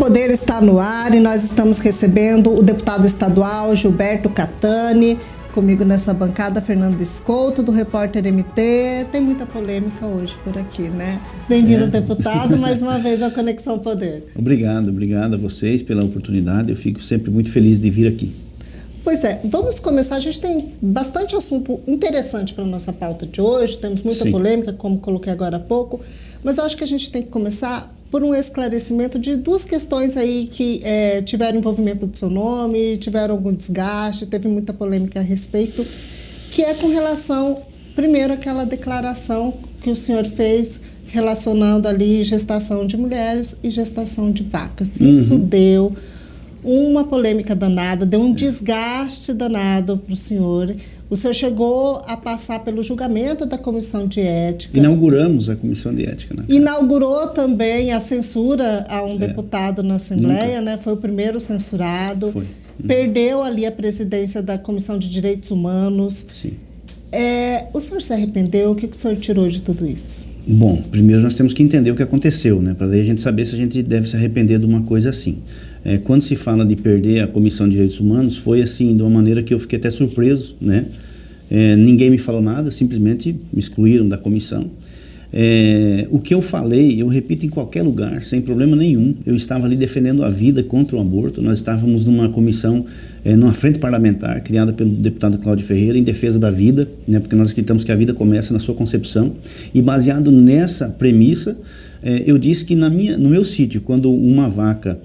Poder está no ar e nós estamos recebendo o deputado estadual Gilberto Catani, comigo nessa bancada, Fernando Escolto, do Repórter MT. Tem muita polêmica hoje por aqui, né? Bem-vindo, deputado, mais uma vez ao Conexão Poder. Obrigado a vocês pela oportunidade, eu fico sempre muito feliz de vir aqui. Pois é, vamos começar. A gente tem bastante assunto interessante para a nossa pauta de hoje, temos muita polêmica, como coloquei agora há pouco, mas eu acho que a gente tem que começar por um esclarecimento de duas questões aí que tiveram envolvimento do seu nome, tiveram algum desgaste, teve muita polêmica a respeito, que é com relação, primeiro, àquela declaração que o senhor fez relacionando ali gestação de mulheres e gestação de vacas. Isso deu uma polêmica danada, deu um desgaste danado para o senhor. O senhor chegou a passar pelo julgamento da Comissão de Ética. Inauguramos a Comissão de Ética, né? Inaugurou também a censura a um deputado na Assembleia, né? Foi o primeiro censurado. Foi. Perdeu ali a presidência da Comissão de Direitos Humanos. Sim. O senhor se arrependeu? O que o senhor tirou de tudo isso? Bom, primeiro nós temos que entender o que aconteceu, né? Para daí a gente saber se a gente deve se arrepender de uma coisa assim. Quando se fala de perder a Comissão de Direitos Humanos, foi assim, de uma maneira que eu fiquei até surpreso, né? Ninguém me falou nada, simplesmente me excluíram da comissão. O que eu falei, eu repito em qualquer lugar, sem problema nenhum. Eu estava ali defendendo a vida contra o aborto. Nós estávamos numa comissão, numa frente parlamentar, criada pelo deputado Cláudio Ferreira, em defesa da vida, né? Porque nós acreditamos que a vida começa na sua concepção. E baseado nessa premissa, eu disse que no meu sítio, quando uma vaca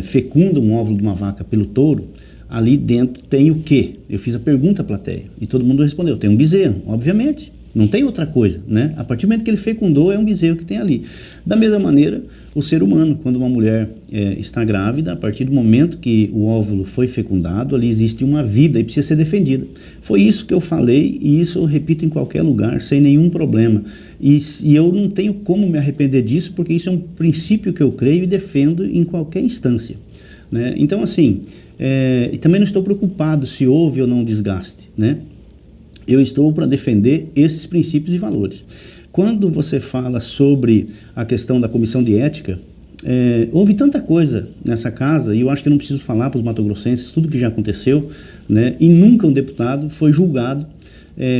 fecunda um óvulo de uma vaca pelo touro, ali dentro tem o quê? Eu fiz a pergunta à plateia e todo mundo respondeu, tem um bezerro, obviamente, não tem outra coisa, né? A partir do momento que ele fecundou, é um bezerro que tem ali. Da mesma maneira, o ser humano, quando uma mulher está grávida, a partir do momento que o óvulo foi fecundado, ali existe uma vida e precisa ser defendida. Foi isso que eu falei e isso eu repito em qualquer lugar, sem nenhum problema. E eu não tenho como me arrepender disso, porque isso é um princípio que eu creio e defendo em qualquer instância, né? Então, assim, e também não estou preocupado se houve ou não desgaste, né? Eu estou para defender esses princípios e valores. Quando você fala sobre a questão da Comissão de Ética, houve tanta coisa nessa casa, e eu acho que eu não preciso falar para os matogrossenses tudo que já aconteceu, né? E nunca um deputado foi julgado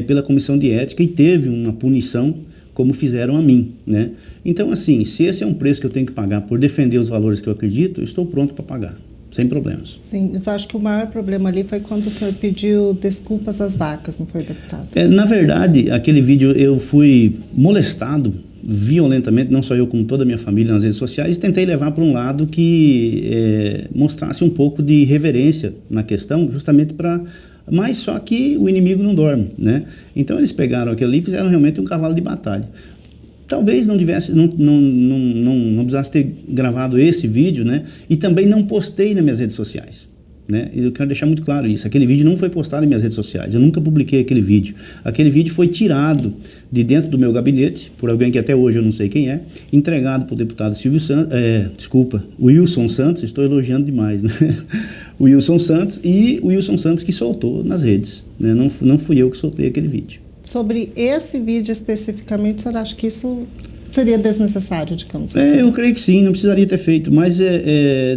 pela Comissão de Ética e teve uma punição como fizeram a mim, né? Então, assim, se esse é um preço que eu tenho que pagar por defender os valores que eu acredito, eu estou pronto para pagar, sem problemas. Sim, mas eu acho que o maior problema ali foi quando o senhor pediu desculpas às vacas, não foi, deputado? Na verdade, aquele vídeo eu fui molestado violentamente, não só eu, como toda a minha família nas redes sociais, e tentei levar para um lado que mostrasse um pouco de reverência na questão, justamente para... Mas só que o inimigo não dorme, né? Então eles pegaram aquilo ali e fizeram realmente um cavalo de batalha. Talvez não precisasse ter gravado esse vídeo, né? E também não postei nas minhas redes sociais, né? Eu quero deixar muito claro isso. Aquele vídeo não foi postado nas minhas redes sociais. Eu nunca publiquei aquele vídeo. Aquele vídeo foi tirado de dentro do meu gabinete por alguém que até hoje eu não sei quem é, entregado para o deputado Wilson Santos. Estou elogiando demais, né? O Wilson Santos, e o Wilson Santos que soltou nas redes, né? Não fui eu que soltei aquele vídeo. Sobre esse vídeo especificamente, o senhor acha que isso seria desnecessário, digamos assim? Eu creio que sim, não precisaria ter feito, mas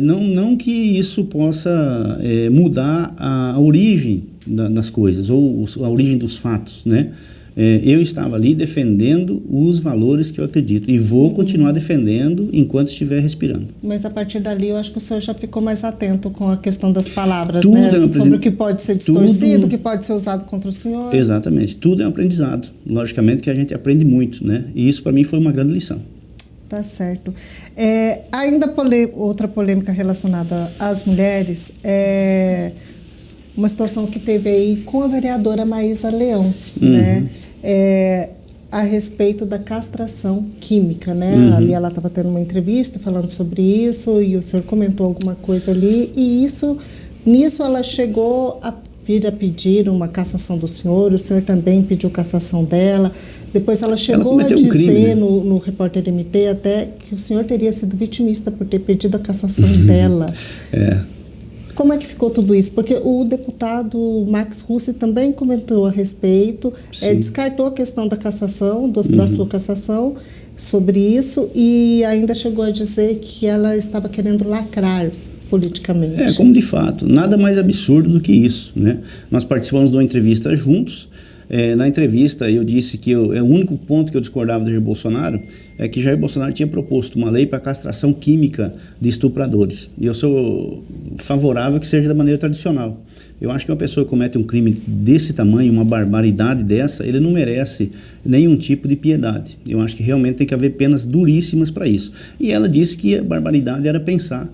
não que isso possa mudar a origem das coisas, ou a origem dos fatos, né? Eu estava ali defendendo os valores que eu acredito e vou continuar defendendo enquanto estiver respirando. Mas a partir dali eu acho que o senhor já ficou mais atento com a questão das palavras, né? Sobre o que pode ser distorcido, o que pode ser usado contra o senhor. Exatamente, tudo é um aprendizado. Logicamente que a gente aprende muito, né? E isso para mim foi uma grande lição. Tá certo. Ainda outra polêmica relacionada às mulheres uma situação que teve aí com a vereadora Maísa Leão, né? A respeito da castração química, né? Ali ela estava tendo uma entrevista falando sobre isso e o senhor comentou alguma coisa ali e nisso ela chegou a vir a pedir uma cassação do senhor, o senhor também pediu cassação dela, depois ela chegou a dizer crime, né? no Repórter MT até que o senhor teria sido vitimista por ter pedido a cassação dela. Como é que ficou tudo isso? Porque o deputado Max Russi também comentou a respeito, descartou a questão da cassação, da sua cassação, sobre isso e ainda chegou a dizer que ela estava querendo lacrar politicamente. Como de fato, nada mais absurdo do que isso, né? Nós participamos de uma entrevista juntos. Na entrevista eu disse que o único ponto que eu discordava do Jair Bolsonaro é que Jair Bolsonaro tinha proposto uma lei para castração química de estupradores. E eu sou favorável que seja da maneira tradicional. Eu acho que uma pessoa que comete um crime desse tamanho, uma barbaridade dessa, ele não merece nenhum tipo de piedade. Eu acho que realmente tem que haver penas duríssimas para isso. E ela disse que a barbaridade era pensar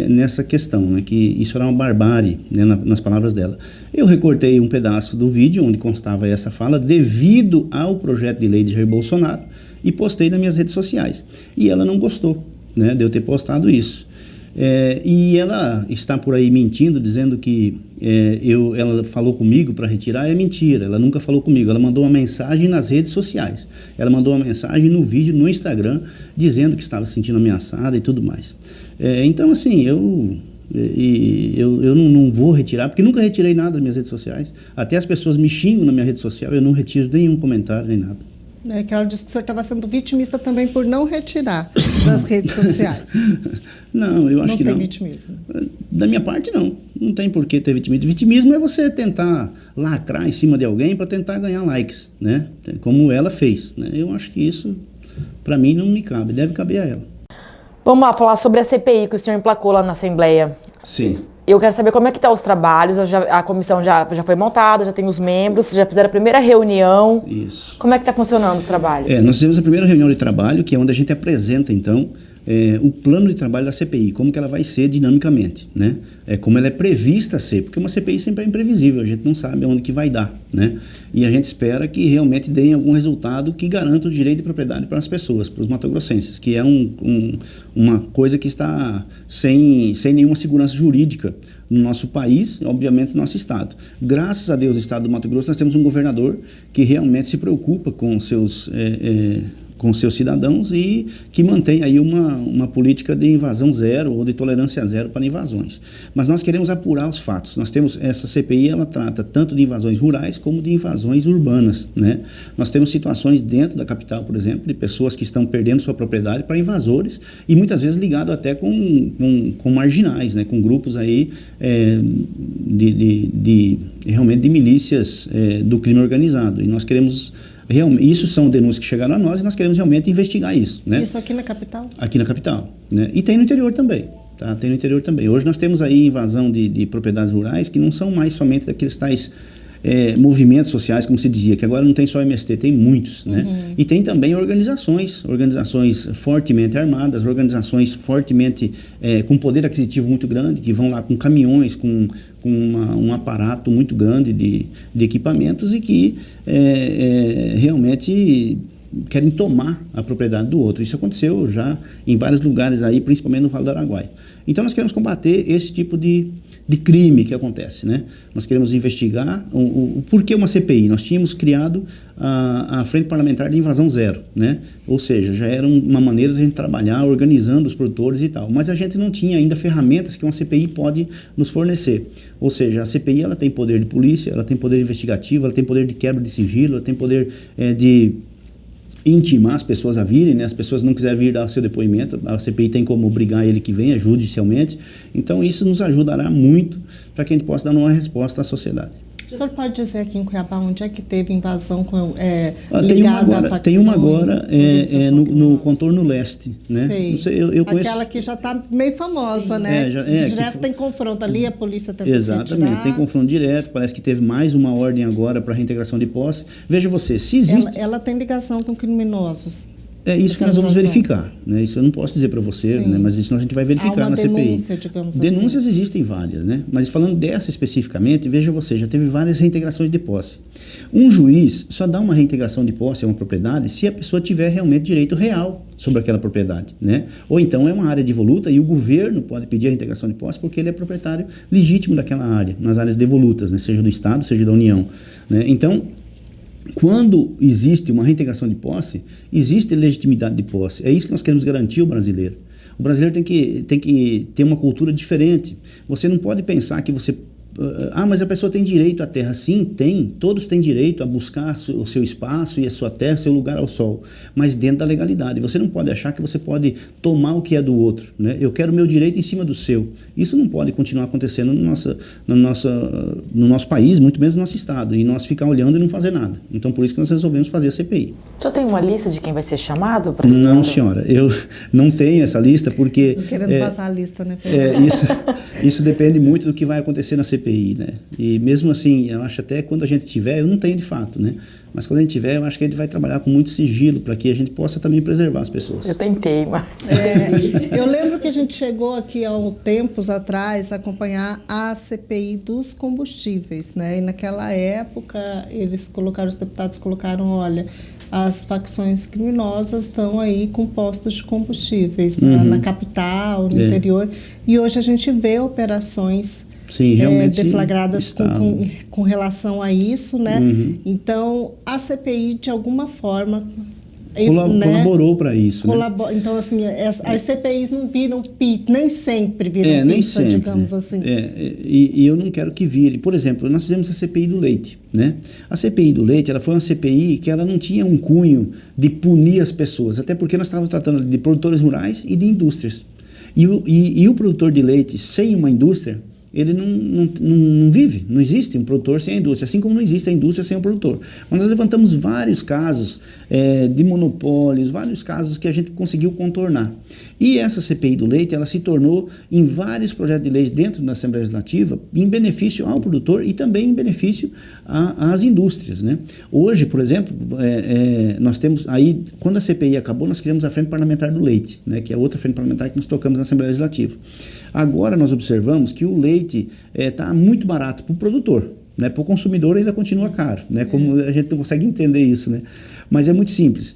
nessa questão, né, que isso era uma barbárie, né, nas palavras dela. Eu recortei um pedaço do vídeo onde constava essa fala devido ao projeto de lei de Jair Bolsonaro e postei nas minhas redes sociais. E ela não gostou, né, de eu ter postado isso. E ela está por aí mentindo, dizendo que ela falou comigo para retirar. É mentira, ela nunca falou comigo. Ela mandou uma mensagem nas redes sociais. Ela mandou uma mensagem no vídeo, no Instagram, dizendo que estava se sentindo ameaçada e tudo mais. Então, assim, eu não vou retirar, porque nunca retirei nada das minhas redes sociais. Até as pessoas me xingam na minha rede social, eu não retiro nenhum comentário, nem nada. Que ela disse que você estava sendo vitimista também por não retirar das redes sociais. Não, eu acho que não. Não tem vitimismo? Da minha parte, não. Não tem por que ter vitimismo. Vitimismo é você tentar lacrar em cima de alguém para tentar ganhar likes, né? Como ela fez, né? Eu acho que isso, para mim, não me cabe. Deve caber a ela. Vamos lá, falar sobre a CPI que o senhor emplacou lá na Assembleia. Sim. Eu quero saber como é que estão os trabalhos, a comissão já foi montada, já tem os membros, vocês já fizeram a primeira reunião. Isso. Como é que está funcionando os trabalhos? Nós fizemos a primeira reunião de trabalho, que é onde a gente apresenta, então, o plano de trabalho da CPI, como que ela vai ser dinamicamente, né? Como ela é prevista a ser, porque uma CPI sempre é imprevisível, a gente não sabe onde que vai dar, né? E a gente espera que realmente dê algum resultado que garanta o direito de propriedade para as pessoas, para os matogrossenses, que é uma coisa que está sem nenhuma segurança jurídica no nosso país, obviamente no nosso estado. Graças a Deus, no estado do Mato Grosso, nós temos um governador que realmente se preocupa com seus cidadãos e que mantém aí uma política de invasão zero ou de tolerância zero para invasões. Mas nós queremos apurar os fatos. Nós temos essa CPI, ela trata tanto de invasões rurais como de invasões urbanas, né? Nós temos situações dentro da capital, por exemplo, de pessoas que estão perdendo sua propriedade para invasores e muitas vezes ligado até com marginais, né? Com grupos aí realmente de milícias do crime organizado. E nós queremos isso são denúncias que chegaram a nós e nós queremos realmente investigar isso, né? Isso aqui na capital? Aqui na capital, né? E tem no interior também, tá? Tem no interior também. Hoje nós temos aí invasão de propriedades rurais que não são mais somente daqueles tais movimentos sociais, como se dizia, que agora não tem só MST, tem muitos, né? E tem também organizações fortemente armadas, organizações fortemente com poder aquisitivo muito grande, que vão lá com caminhões, com um aparato muito grande de equipamentos e que realmente querem tomar a propriedade do outro. Isso aconteceu já em vários lugares aí, principalmente no Vale do Araguaia. Então nós queremos combater esse tipo de crime que acontece, né? Nós queremos investigar o porquê uma CPI. Nós tínhamos criado a Frente Parlamentar de Invasão Zero, né? Ou seja, já era uma maneira de a gente trabalhar organizando os produtores e tal, mas a gente não tinha ainda ferramentas que uma CPI pode nos fornecer. Ou seja, a CPI ela tem poder de polícia, ela tem poder investigativo, ela tem poder de quebra de sigilo, ela tem poder de intimar as pessoas a virem, né? As pessoas não quiserem vir dar seu depoimento, a CPI tem como obrigar ele que venha judicialmente. Então isso nos ajudará muito para que a gente possa dar uma resposta à sociedade. O senhor pode dizer aqui em Cuiabá onde é que teve invasão ligada à facção? Tem uma agora no contorno leste, né? Sei. Não sei, eu conheço... Aquela que já está meio famosa, né? Direto tem confronto ali, a polícia tenta Exatamente, retirar. Tem confronto direto, parece que teve mais uma ordem agora para reintegração de posse. Veja você, se existe... Ela tem ligação com criminosos. É isso que nós vamos verificar, né? Isso eu não posso dizer para você, né? Mas isso a gente vai verificar na denúncia, CPI. Digamos Denúncias assim. Existem várias, né? Mas falando dessa especificamente, veja você, já teve várias reintegrações de posse. Um juiz só dá uma reintegração de posse a uma propriedade se a pessoa tiver realmente direito real sobre aquela propriedade, né? Ou então é uma área devoluta e o governo pode pedir a reintegração de posse porque ele é proprietário legítimo daquela área, nas áreas devolutas, né? Seja do Estado, seja da União, né? Então, quando existe uma reintegração de posse, existe legitimidade de posse. É isso que nós queremos garantir ao brasileiro. O brasileiro tem que ter uma cultura diferente. Você não pode pensar que você mas a pessoa tem direito à terra. Sim, tem. Todos têm direito a buscar o seu espaço e a sua terra, seu lugar ao sol, mas dentro da legalidade. Você não pode achar que você pode tomar o que é do outro, né? Eu quero o meu direito em cima do seu. Isso não pode continuar acontecendo no nosso país, muito menos no nosso estado, e nós ficar olhando e não fazer nada. Então, por isso que nós resolvemos fazer a CPI. O senhor tem uma lista de quem vai ser chamado para Não, senhora. Eu não tenho essa lista porque... Não querendo passar a lista, né? Isso depende muito do que vai acontecer na CPI, né? E mesmo assim, eu acho até quando a gente tiver, eu não tenho de fato, né? Mas quando a gente tiver, eu acho que a gente vai trabalhar com muito sigilo para que a gente possa também preservar as pessoas. Eu tentei, mas... Eu lembro que a gente chegou aqui há tempos atrás a acompanhar a CPI dos combustíveis, né? E naquela época, os deputados colocaram, olha, as facções criminosas estão aí com postos de combustíveis, né? Na capital, no interior. E hoje a gente vê operações deflagradas com relação a isso, né? Então, a CPI, de alguma forma... colaborou para isso, né? Então, assim, as CPIs não viram pizza, nem sempre viram pizza, digamos assim. E eu não quero que virem. Por exemplo, nós fizemos a CPI do leite, né? A CPI do leite, ela foi uma CPI que ela não tinha um cunho de punir as pessoas, até porque nós estávamos tratando de produtores rurais e de indústrias. E o produtor de leite sem uma indústria, ele não vive, não existe um produtor sem a indústria, assim como não existe a indústria sem o produtor. Mas nós levantamos vários casos de monopólios, vários casos que a gente conseguiu contornar. E essa CPI do leite, ela se tornou em vários projetos de leis dentro da Assembleia Legislativa em benefício ao produtor e também em benefício às indústrias, né? Hoje, por exemplo, nós temos aí, quando a CPI acabou, nós criamos a Frente Parlamentar do Leite, né, que é outra frente parlamentar que nos tocamos na Assembleia Legislativa. Agora nós observamos que o leite está muito barato para o produtor, né? Para o consumidor ainda continua caro, né? Como a gente não consegue entender isso, né? Mas é muito simples.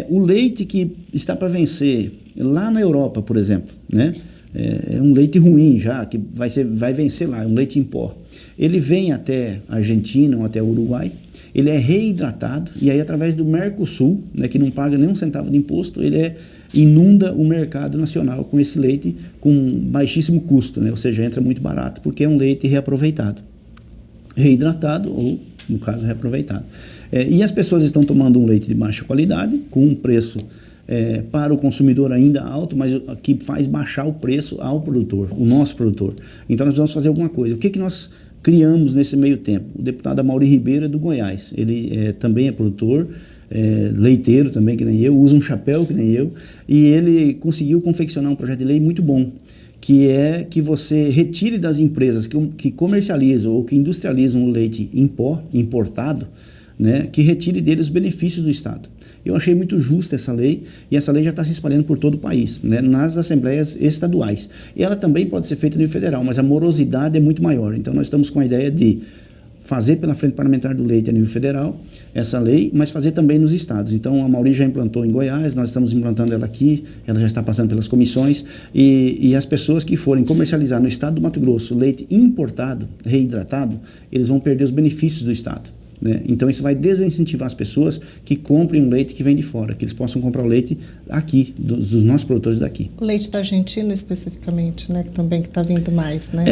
O leite que está para vencer lá na Europa, por exemplo, né? É um leite ruim já, que vai vencer lá, é um leite em pó. Ele vem até a Argentina ou até o Uruguai, ele é reidratado e aí através do Mercosul, né, que não paga nem um centavo de imposto, ele inunda o mercado nacional com esse leite com baixíssimo custo, né? Ou seja, entra muito barato, porque é um leite reaproveitado, reidratado ou, no caso, reaproveitado. E as pessoas estão tomando um leite de baixa qualidade, com um preço para o consumidor ainda alto, mas que faz baixar o preço ao produtor, o nosso produtor. Então nós vamos fazer alguma coisa. O que nós criamos nesse meio tempo? O deputado Amaury Ribeiro é do Goiás, ele também é produtor, leiteiro também, que nem eu, usa um chapéu que nem eu, e ele conseguiu confeccionar um projeto de lei muito bom, que é que você retire das empresas que comercializam ou que industrializam o leite em pó, importado, né, que retire deles os benefícios do Estado. Eu achei muito justa essa lei, e essa lei já está se espalhando por todo o país, né, nas assembleias estaduais. E ela também pode ser feita no nível federal, mas a morosidade é muito maior. Então nós estamos com a ideia de fazer pela Frente Parlamentar do Leite a nível federal essa lei, mas fazer também nos estados. Então a Mauri já implantou em Goiás, nós estamos implantando ela aqui, ela já está passando pelas comissões, e as pessoas que forem comercializar no estado do Mato Grosso leite importado, reidratado, eles vão perder os benefícios do estado, né? Então isso vai desincentivar as pessoas que comprem um leite que vem de fora, que eles possam comprar o leite aqui, dos nossos produtores daqui. O leite da Argentina especificamente, né? Que também está vindo mais, né?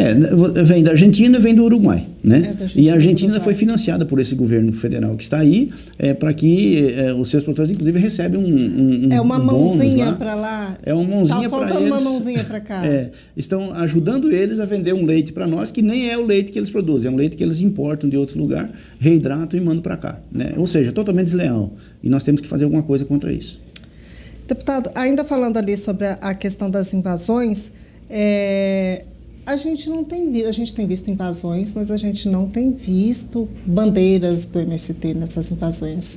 Vem da Argentina e vem do Uruguai, né? E a Argentina foi financiada por esse governo federal que está aí, para que os seus produtores inclusive recebem uma mãozinha para lá. É uma mãozinha para eles. Tá faltando uma mãozinha para cá. Estão ajudando eles a vender um leite para nós que nem é o leite que eles produzem, é um leite que eles importam de outro lugar, reidratam e mandam para cá, né? Ou seja, totalmente desleal. E nós temos que fazer alguma coisa contra isso. Deputado, ainda falando ali sobre a questão das invasões, a gente tem visto invasões, mas a gente não tem visto bandeiras do MST nessas invasões.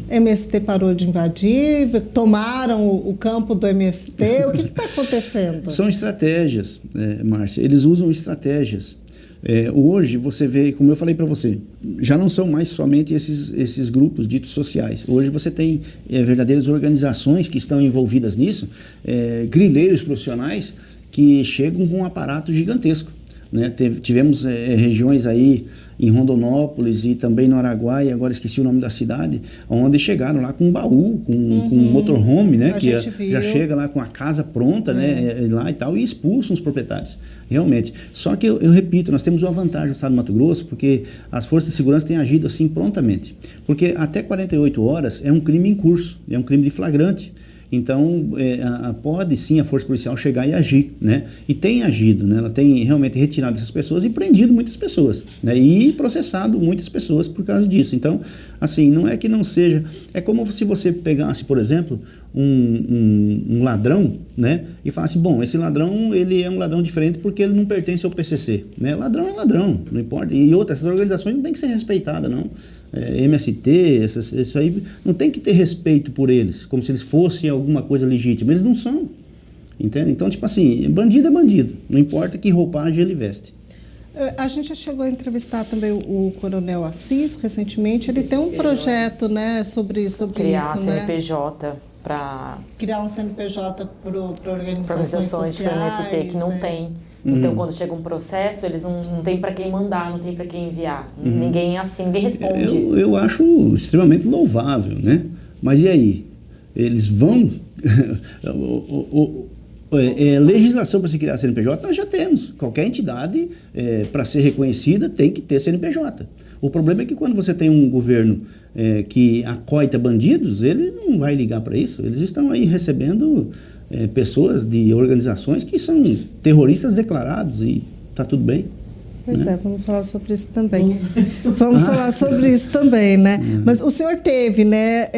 MST parou de invadir, tomaram o campo do MST, o que está acontecendo? São estratégias, Márcia, eles usam estratégias. Hoje você vê, como eu falei para você, já não são mais somente esses grupos ditos sociais. Hoje você tem verdadeiras organizações que estão envolvidas nisso, grileiros profissionais que chegam com um aparato gigantesco. né? Tivemos regiões aí em Rondonópolis e também no Araguaia, agora esqueci o nome da cidade, onde chegaram lá com um baú, com um motorhome, né? Que já chega lá com a casa pronta, né? Lá e tal, e expulsam os proprietários, realmente. Só que eu repito, nós temos uma vantagem no estado do Mato Grosso, porque as forças de segurança têm agido assim prontamente. Porque até 48 horas é um crime em curso, é um crime de flagrante. Então, pode sim a força policial chegar e agir, né? E tem agido, né? Ela tem realmente retirado essas pessoas e prendido muitas pessoas, né? E processado muitas pessoas por causa disso. Então, assim, não é que não seja... É como se você pegasse, por exemplo, um ladrão, né? E falasse, bom, esse ladrão, ele é um ladrão diferente porque ele não pertence ao PCC, né? Ladrão é ladrão, não importa. E outras, essas organizações não tem que ser respeitadas, não. MST, isso aí, não tem que ter respeito por eles, como se eles fossem alguma coisa legítima. Eles não são, entende? Então, tipo assim, bandido é bandido, não importa que roupagem ele veste. A gente já chegou a entrevistar também o Coronel Assis recentemente. Ele tem um projeto, né, sobre criar isso, CNPJ para criar um CNPJ para organizações sociais, de MST que não tem. Então, quando chega um processo, eles não tem para quem mandar, não tem para quem enviar. Ninguém ninguém responde. Eu acho extremamente louvável, né? Mas e aí? Eles vão... legislação para se criar CNPJ nós já temos. Qualquer entidade, para ser reconhecida, tem que ter CNPJ. O problema é que quando você tem um governo que acoita bandidos, ele não vai ligar para isso. Eles estão aí recebendo pessoas de organizações que são terroristas declarados e está tudo bem. Pois vamos falar sobre isso também. Vamos falar sobre isso também, né? Mas o senhor teve, né,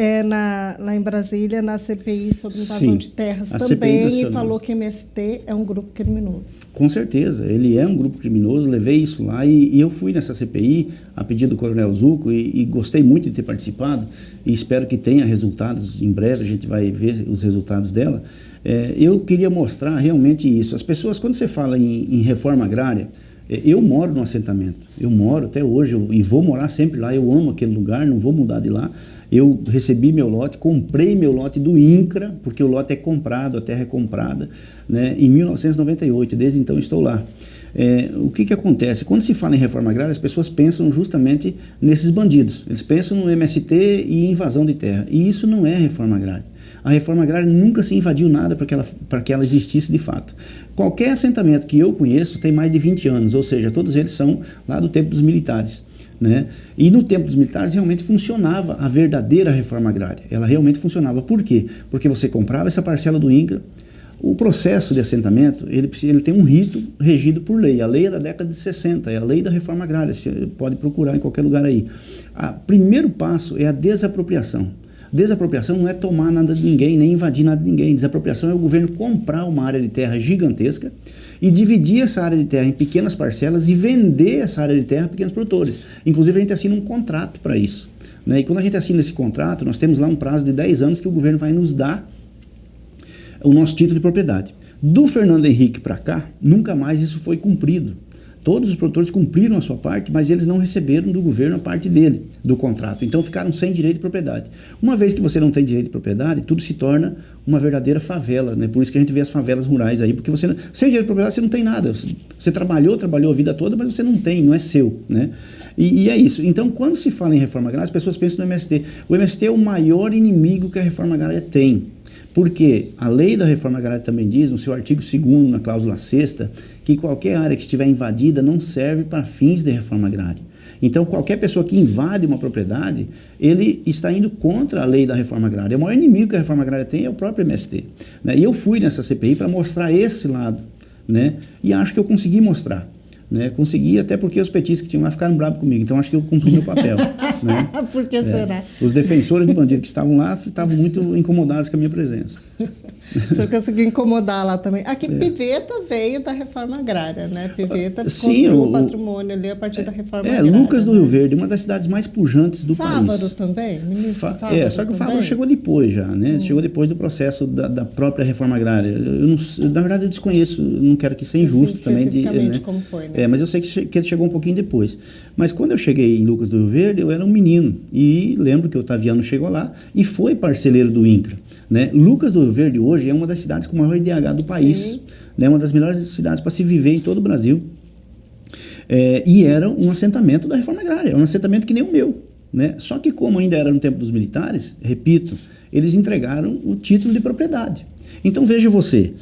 lá em Brasília, na CPI sobre invasão de terras também, e falou que MST é um grupo criminoso. Com certeza, ele é um grupo criminoso, levei isso lá e eu fui nessa CPI a pedido do Coronel Zucco e gostei muito de ter participado e espero que tenha resultados em breve, a gente vai ver os resultados dela. Eu queria mostrar realmente isso. As pessoas, quando você fala em reforma agrária, eu moro no assentamento, eu moro até hoje e vou morar sempre lá, eu amo aquele lugar, não vou mudar de lá. Eu recebi meu lote, comprei meu lote do INCRA, porque o lote é comprado, a terra é comprada, né, em 1998, desde então estou lá. O que acontece? Quando se fala em reforma agrária, as pessoas pensam justamente nesses bandidos, eles pensam no MST e invasão de terra, e isso não é reforma agrária. A reforma agrária nunca se invadiu nada para que ela existisse de fato. Qualquer assentamento que eu conheço tem mais de 20 anos, ou seja, todos eles são lá do tempo dos militares, né? E no tempo dos militares realmente funcionava a verdadeira reforma agrária. Ela realmente funcionava. Por quê? Porque você comprava essa parcela do INCRA. O processo de assentamento, ele tem um rito regido por lei. A lei é da década de 60, é a lei da reforma agrária, você pode procurar em qualquer lugar aí. O primeiro passo é a desapropriação. Desapropriação não é tomar nada de ninguém, nem invadir nada de ninguém. Desapropriação é o governo comprar uma área de terra gigantesca e dividir essa área de terra em pequenas parcelas e vender essa área de terra a pequenos produtores. Inclusive, a gente assina um contrato para isso, né? E quando a gente assina esse contrato, nós temos lá um prazo de 10 anos que o governo vai nos dar o nosso título de propriedade. Do Fernando Henrique para cá, nunca mais isso foi cumprido. Todos os produtores cumpriram a sua parte, mas eles não receberam do governo a parte dele, do contrato. Então ficaram sem direito de propriedade. Uma vez que você não tem direito de propriedade, tudo se torna uma verdadeira favela, né? Por isso que a gente vê as favelas rurais aí, porque você sem direito de propriedade você não tem nada. Você trabalhou a vida toda, mas você não tem, não é seu, né? E é isso. Então, quando se fala em reforma agrária, as pessoas pensam no MST. O MST é o maior inimigo que a reforma agrária tem. Porque a lei da reforma agrária também diz, no seu artigo 2º, na cláusula 6ª, que qualquer área que estiver invadida não serve para fins de reforma agrária. Então, qualquer pessoa que invade uma propriedade, ele está indo contra a lei da reforma agrária. O maior inimigo que a reforma agrária tem é o próprio MST, né? E eu fui nessa CPI para mostrar esse lado, né? E acho que eu consegui mostrar. Né? Consegui, até porque os petistas que tinham lá ficaram bravos comigo, então acho que eu cumpri meu papel. Né? Por que será? Os defensores do bandido que estavam lá estavam muito incomodados com a minha presença. Você conseguiu incomodar lá também. Aqui Piveta veio da reforma agrária, né? Piveta construiu o patrimônio ali a partir da reforma agrária. Lucas do Rio Verde, uma das cidades mais pujantes do país. Fávaro também? Fávaro só que o Fávaro chegou depois já, né? Chegou depois do processo da própria reforma agrária. Na verdade, eu desconheço, não quero que seja injusto também. Especificamente como foi, né? Mas eu sei que ele chegou um pouquinho depois. Mas quando eu cheguei em Lucas do Rio Verde, eu era um menino. E lembro que o Otaviano chegou lá e foi parceleiro do INCRA. Né? Lucas do Rio Verde hoje é uma das cidades com o maior IDH do país. Né? Uma das melhores cidades para se viver em todo o Brasil. E era um assentamento da reforma agrária, era um assentamento que nem o meu, né? Só que como ainda era no tempo dos militares, repito, eles entregaram o título de propriedade. Então veja você,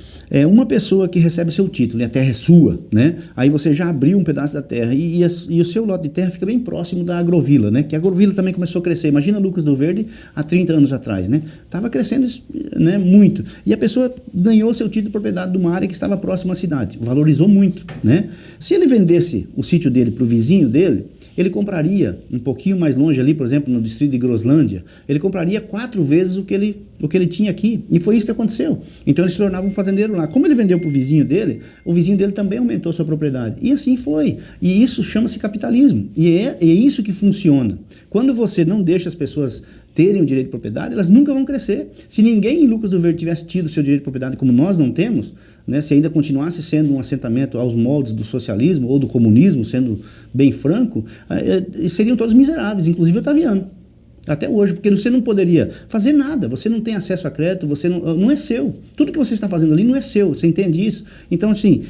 uma pessoa que recebe o seu título e a terra é sua, né? Aí você já abriu um pedaço da terra e o seu lote de terra fica bem próximo da agrovila, né? Que a agrovila também começou a crescer. Imagina Lucas do Verde há 30 anos atrás, né? Estava crescendo, né, muito. E a pessoa ganhou seu título de propriedade de uma área que estava próxima à cidade. Valorizou muito, né? Se ele vendesse o sítio dele para o vizinho dele, ele compraria um pouquinho mais longe ali, por exemplo, no distrito de Groslândia, ele compraria 4 vezes o que ele tinha aqui. E foi isso que aconteceu. Então ele se tornava um fazendeiro lá. Como ele vendeu para o vizinho dele também aumentou sua propriedade. E assim foi. E isso chama-se capitalismo. E é isso que funciona. Quando você não deixa as pessoas terem o direito de propriedade, elas nunca vão crescer. Se ninguém em Lucas do Verde tivesse tido o seu direito de propriedade como nós não temos, né, se ainda continuasse sendo um assentamento aos moldes do socialismo ou do comunismo, sendo bem franco, seriam todos miseráveis, inclusive o Otaviano. Até hoje, porque você não poderia fazer nada, você não tem acesso a crédito, você não é seu. Tudo que você está fazendo ali não é seu, você entende isso? Então, assim,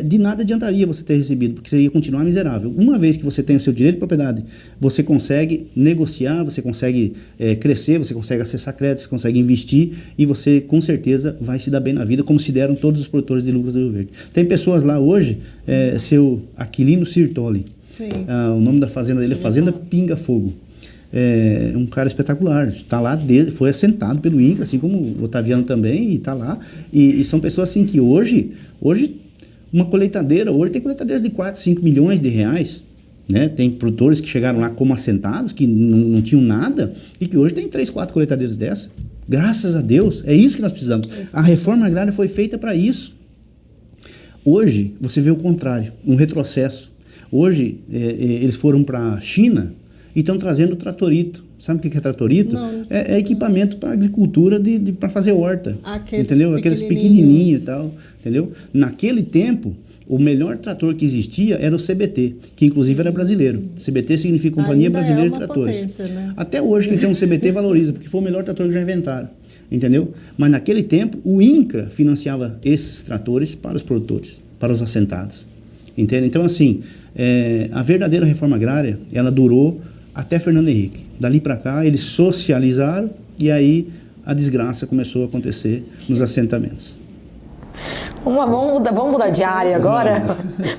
de nada adiantaria você ter recebido, porque você ia continuar miserável. Uma vez que você tem o seu direito de propriedade, você consegue negociar, você consegue crescer, você consegue acessar crédito, você consegue investir e você, com certeza, vai se dar bem na vida, como se deram todos os produtores de Lucas do Rio Verde. Tem pessoas lá hoje, seu Aquilino Sirtoli, o nome da fazenda dele é Fazenda Pinga Fogo. Um cara espetacular, está lá, foi assentado pelo INCRA, assim como o Otaviano também, e está lá, e são pessoas assim que hoje uma colheitadeira, hoje tem colheitadeiras de 4, 5 milhões de reais, né? Tem produtores que chegaram lá como assentados, que não tinham nada, e que hoje tem 3, 4 colheitadeiras dessa, graças a Deus, é isso que nós precisamos. A reforma agrária foi feita para isso. Hoje, você vê o contrário, um retrocesso. Hoje, eles foram para a China, e estão trazendo tratorito. Sabe o que é tratorito? Não sei. É equipamento para agricultura, para fazer horta. Entendeu? Aqueles pequenininhos e tal. Entendeu? Naquele tempo, o melhor trator que existia era o CBT, que inclusive era brasileiro. CBT significa Companhia Brasileira de Tratores. Potência, né? Até hoje, quem tem um CBT valoriza, porque foi o melhor trator que já inventaram. Entendeu? Mas naquele tempo, o INCRA financiava esses tratores para os produtores, para os assentados. Entende? Então, assim, a verdadeira reforma agrária, ela durou até Fernando Henrique. Dali para cá, eles socializaram e aí a desgraça começou a acontecer nos assentamentos. Vamos mudar de área agora?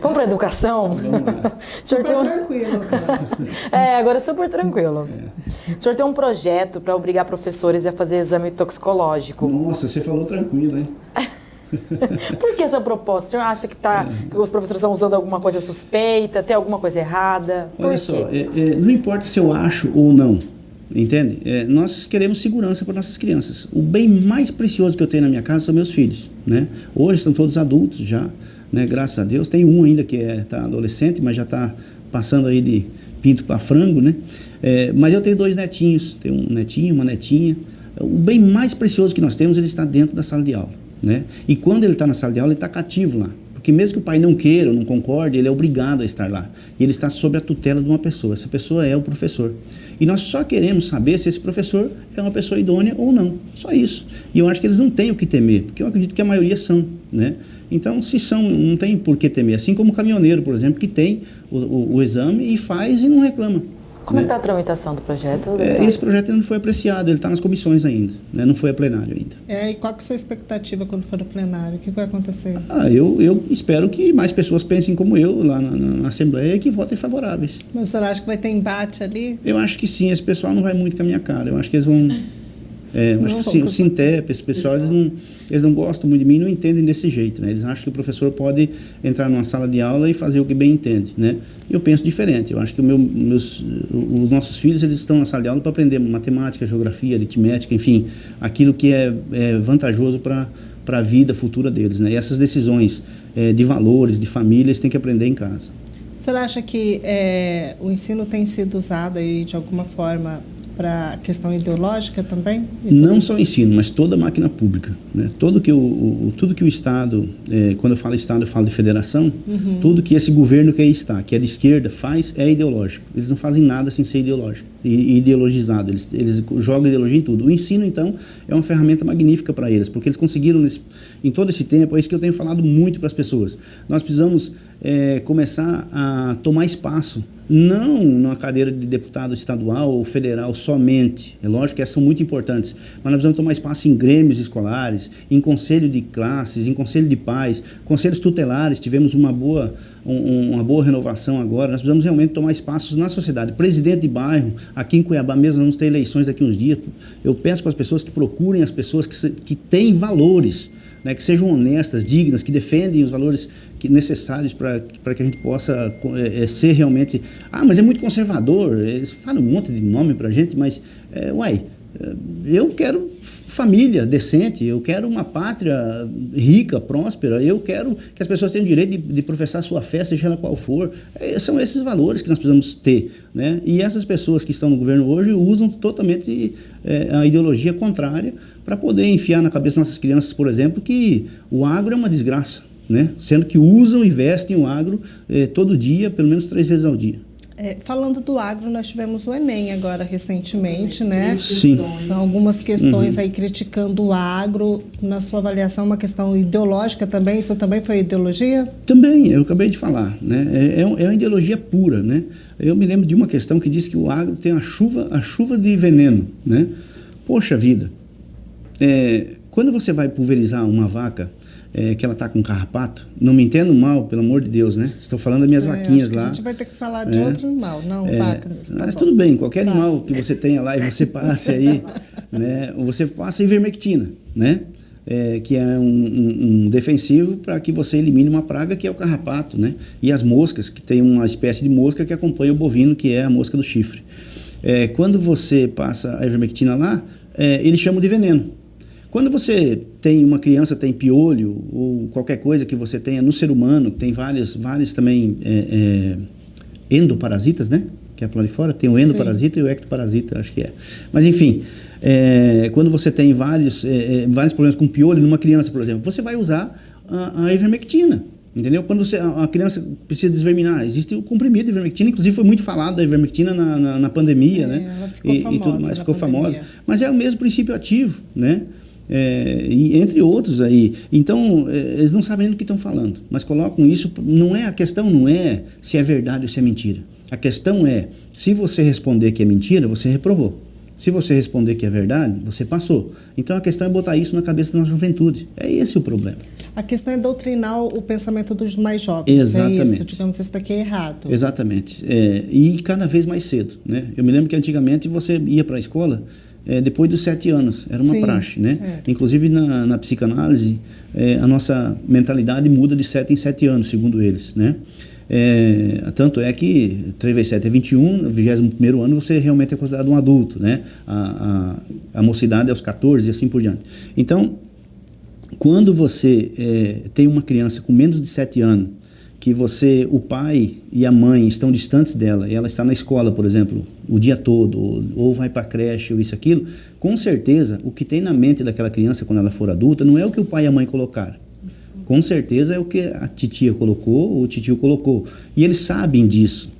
Vamos para a educação? Super tranquilo. Agora é super tranquilo. O senhor tem um projeto para obrigar professores a fazer exame toxicológico. Nossa, você falou tranquilo, hein? Por que essa proposta? O senhor acha que os professores estão usando alguma coisa suspeita, tem alguma coisa errada? Olha só, não importa se eu acho ou não, entende? Nós queremos segurança para nossas crianças. O bem mais precioso que eu tenho na minha casa são meus filhos, né? Hoje estão todos adultos já, né? Graças a Deus. Tem um ainda que está adolescente, mas já está passando aí de pinto para frango, né? Mas eu tenho 2 netinhos, tenho um netinho, uma netinha. O bem mais precioso que nós temos, ele está dentro da sala de aula. Né? E quando ele está na sala de aula, ele está cativo lá. Porque mesmo que o pai não queira ou não concorde, ele é obrigado a estar lá. E ele está sob a tutela de uma pessoa. Essa pessoa é o professor. E nós só queremos saber se esse professor é uma pessoa idônea ou não. Só isso. E eu acho que eles não têm o que temer, porque eu acredito que a maioria são, né? Então, se são, não tem por que temer. Assim como o caminhoneiro, por exemplo, que tem o exame e faz e não reclama. Como está a tramitação do projeto? Esse projeto ainda não foi apreciado, ele está nas comissões ainda, né? Não foi a plenário ainda. E qual que é a sua expectativa quando for a plenário? O que vai acontecer? Eu espero que mais pessoas pensem como eu lá na Assembleia e que votem favoráveis. Mas você acha que vai ter embate ali? Eu acho que sim, esse pessoal não vai muito com a minha cara, eu acho que eles vão... acho que o Sintep, esse pessoal, eles não gostam muito de mim, não entendem desse jeito, né? Eles acham que o professor pode entrar numa sala de aula e fazer o que bem entende, né? Eu penso diferente, eu acho que os nossos filhos, eles estão na sala de aula para aprender matemática, geografia, aritmética, enfim, aquilo que é vantajoso para a vida futura deles, né? E essas decisões de valores, de família, eles têm que aprender em casa. O senhor acha que o ensino tem sido usado aí de alguma forma para a questão ideológica também? Não só o ensino, mas toda a máquina pública, né? Tudo que o Estado, quando eu falo Estado, eu falo de federação, tudo que esse governo que aí está, que é de esquerda, faz é ideológico. Eles não fazem nada sem ser ideológico e ideologizado. Eles jogam ideologia em tudo. O ensino, então, é uma ferramenta magnífica para eles, porque eles conseguiram, em todo esse tempo, é isso que eu tenho falado muito para as pessoas. Nós precisamos começar a tomar espaço, não numa cadeira de deputado estadual ou federal somente, é lógico que essas são muito importantes, mas nós precisamos tomar espaço em grêmios escolares, em conselho de classes, em conselho de pais, conselhos tutelares, tivemos uma boa renovação agora, nós precisamos realmente tomar espaços na sociedade. Presidente de bairro, aqui em Cuiabá mesmo, vamos ter eleições daqui uns dias, eu peço para as pessoas que procurem as pessoas que têm valores, né, que sejam honestas, dignas, que defendem os valores necessários para que a gente possa ser realmente... mas é muito conservador, eles falam um monte de nome para a gente, mas, eu quero família decente, eu quero uma pátria rica, próspera, eu quero que as pessoas tenham o direito de professar sua fé, seja ela qual for. São esses valores que nós precisamos ter, né? E essas pessoas que estão no governo hoje usam totalmente a ideologia contrária para poder enfiar na cabeça das nossas crianças, por exemplo, que o agro é uma desgraça, né? Sendo que usam e vestem o agro todo dia, pelo menos 3 vezes ao dia. Falando do agro, nós tivemos o Enem agora recentemente, né? Sim. Então, algumas questões aí criticando o agro. Na sua avaliação, uma questão ideológica também? Isso também foi ideologia? Também, eu acabei de falar, né? É uma ideologia pura, né? Eu me lembro de uma questão que diz que o agro tem a chuva de veneno, né? Poxa vida, quando você vai pulverizar uma vaca, que ela está com carrapato, não me entendo mal, pelo amor de Deus, né? Estou falando das minhas vaquinhas lá. A gente vai ter que falar de outro animal, não vaca. Mas tudo bem, qualquer animal que você tenha lá e você passe aí, né? Você passa ivermectina, né? Que é um defensivo para que você elimine uma praga que é o carrapato, né? E as moscas, que tem uma espécie de mosca que acompanha o bovino, que é a mosca do chifre. Quando você passa a ivermectina lá, eles chamam de veneno. Quando você tem uma criança, tem piolho ou qualquer coisa que você tenha no ser humano, tem vários também endoparasitas, né? Que é por ali fora, tem o endoparasita e o ectoparasita, acho que é. Mas enfim, quando você tem vários problemas com piolho numa criança, por exemplo, você vai usar a ivermectina. Entendeu? Quando a criança precisa desverminar, existe o comprimido de ivermectina, inclusive foi muito falado da ivermectina na pandemia, né? Ela ficou famosa, e tudo mais, ficou famosa. Mas é o mesmo princípio ativo, né? E entre outros aí. Então, eles não sabem do que estão falando, mas colocam isso, a questão não é se é verdade ou se é mentira. A questão é, se você responder que é mentira, você reprovou. Se você responder que é verdade, você passou. Então a questão é botar isso na cabeça da nossa juventude. É esse o problema. A questão é doutrinar o pensamento dos mais jovens. Exatamente. É isso, digamos, isso daqui é errado. Exatamente. E cada vez mais cedo, né? Eu me lembro que antigamente você ia para a escola depois dos 7 anos. Era uma praxe, né? Inclusive na psicanálise, a nossa mentalidade muda de 7 em 7 anos, segundo eles, né? Tanto é que 3 vezes 7 é 21, no 21º ano você realmente é considerado um adulto, né? A mocidade é aos 14 e assim por diante. Então, quando você tem uma criança com menos de 7 anos, que o pai e a mãe estão distantes dela, e ela está na escola, por exemplo, o dia todo, ou vai para a creche, ou isso, aquilo, com certeza, o que tem na mente daquela criança quando ela for adulta, não é o que o pai e a mãe colocaram. Com certeza é o que a titia colocou, ou o titio colocou. E eles sabem disso.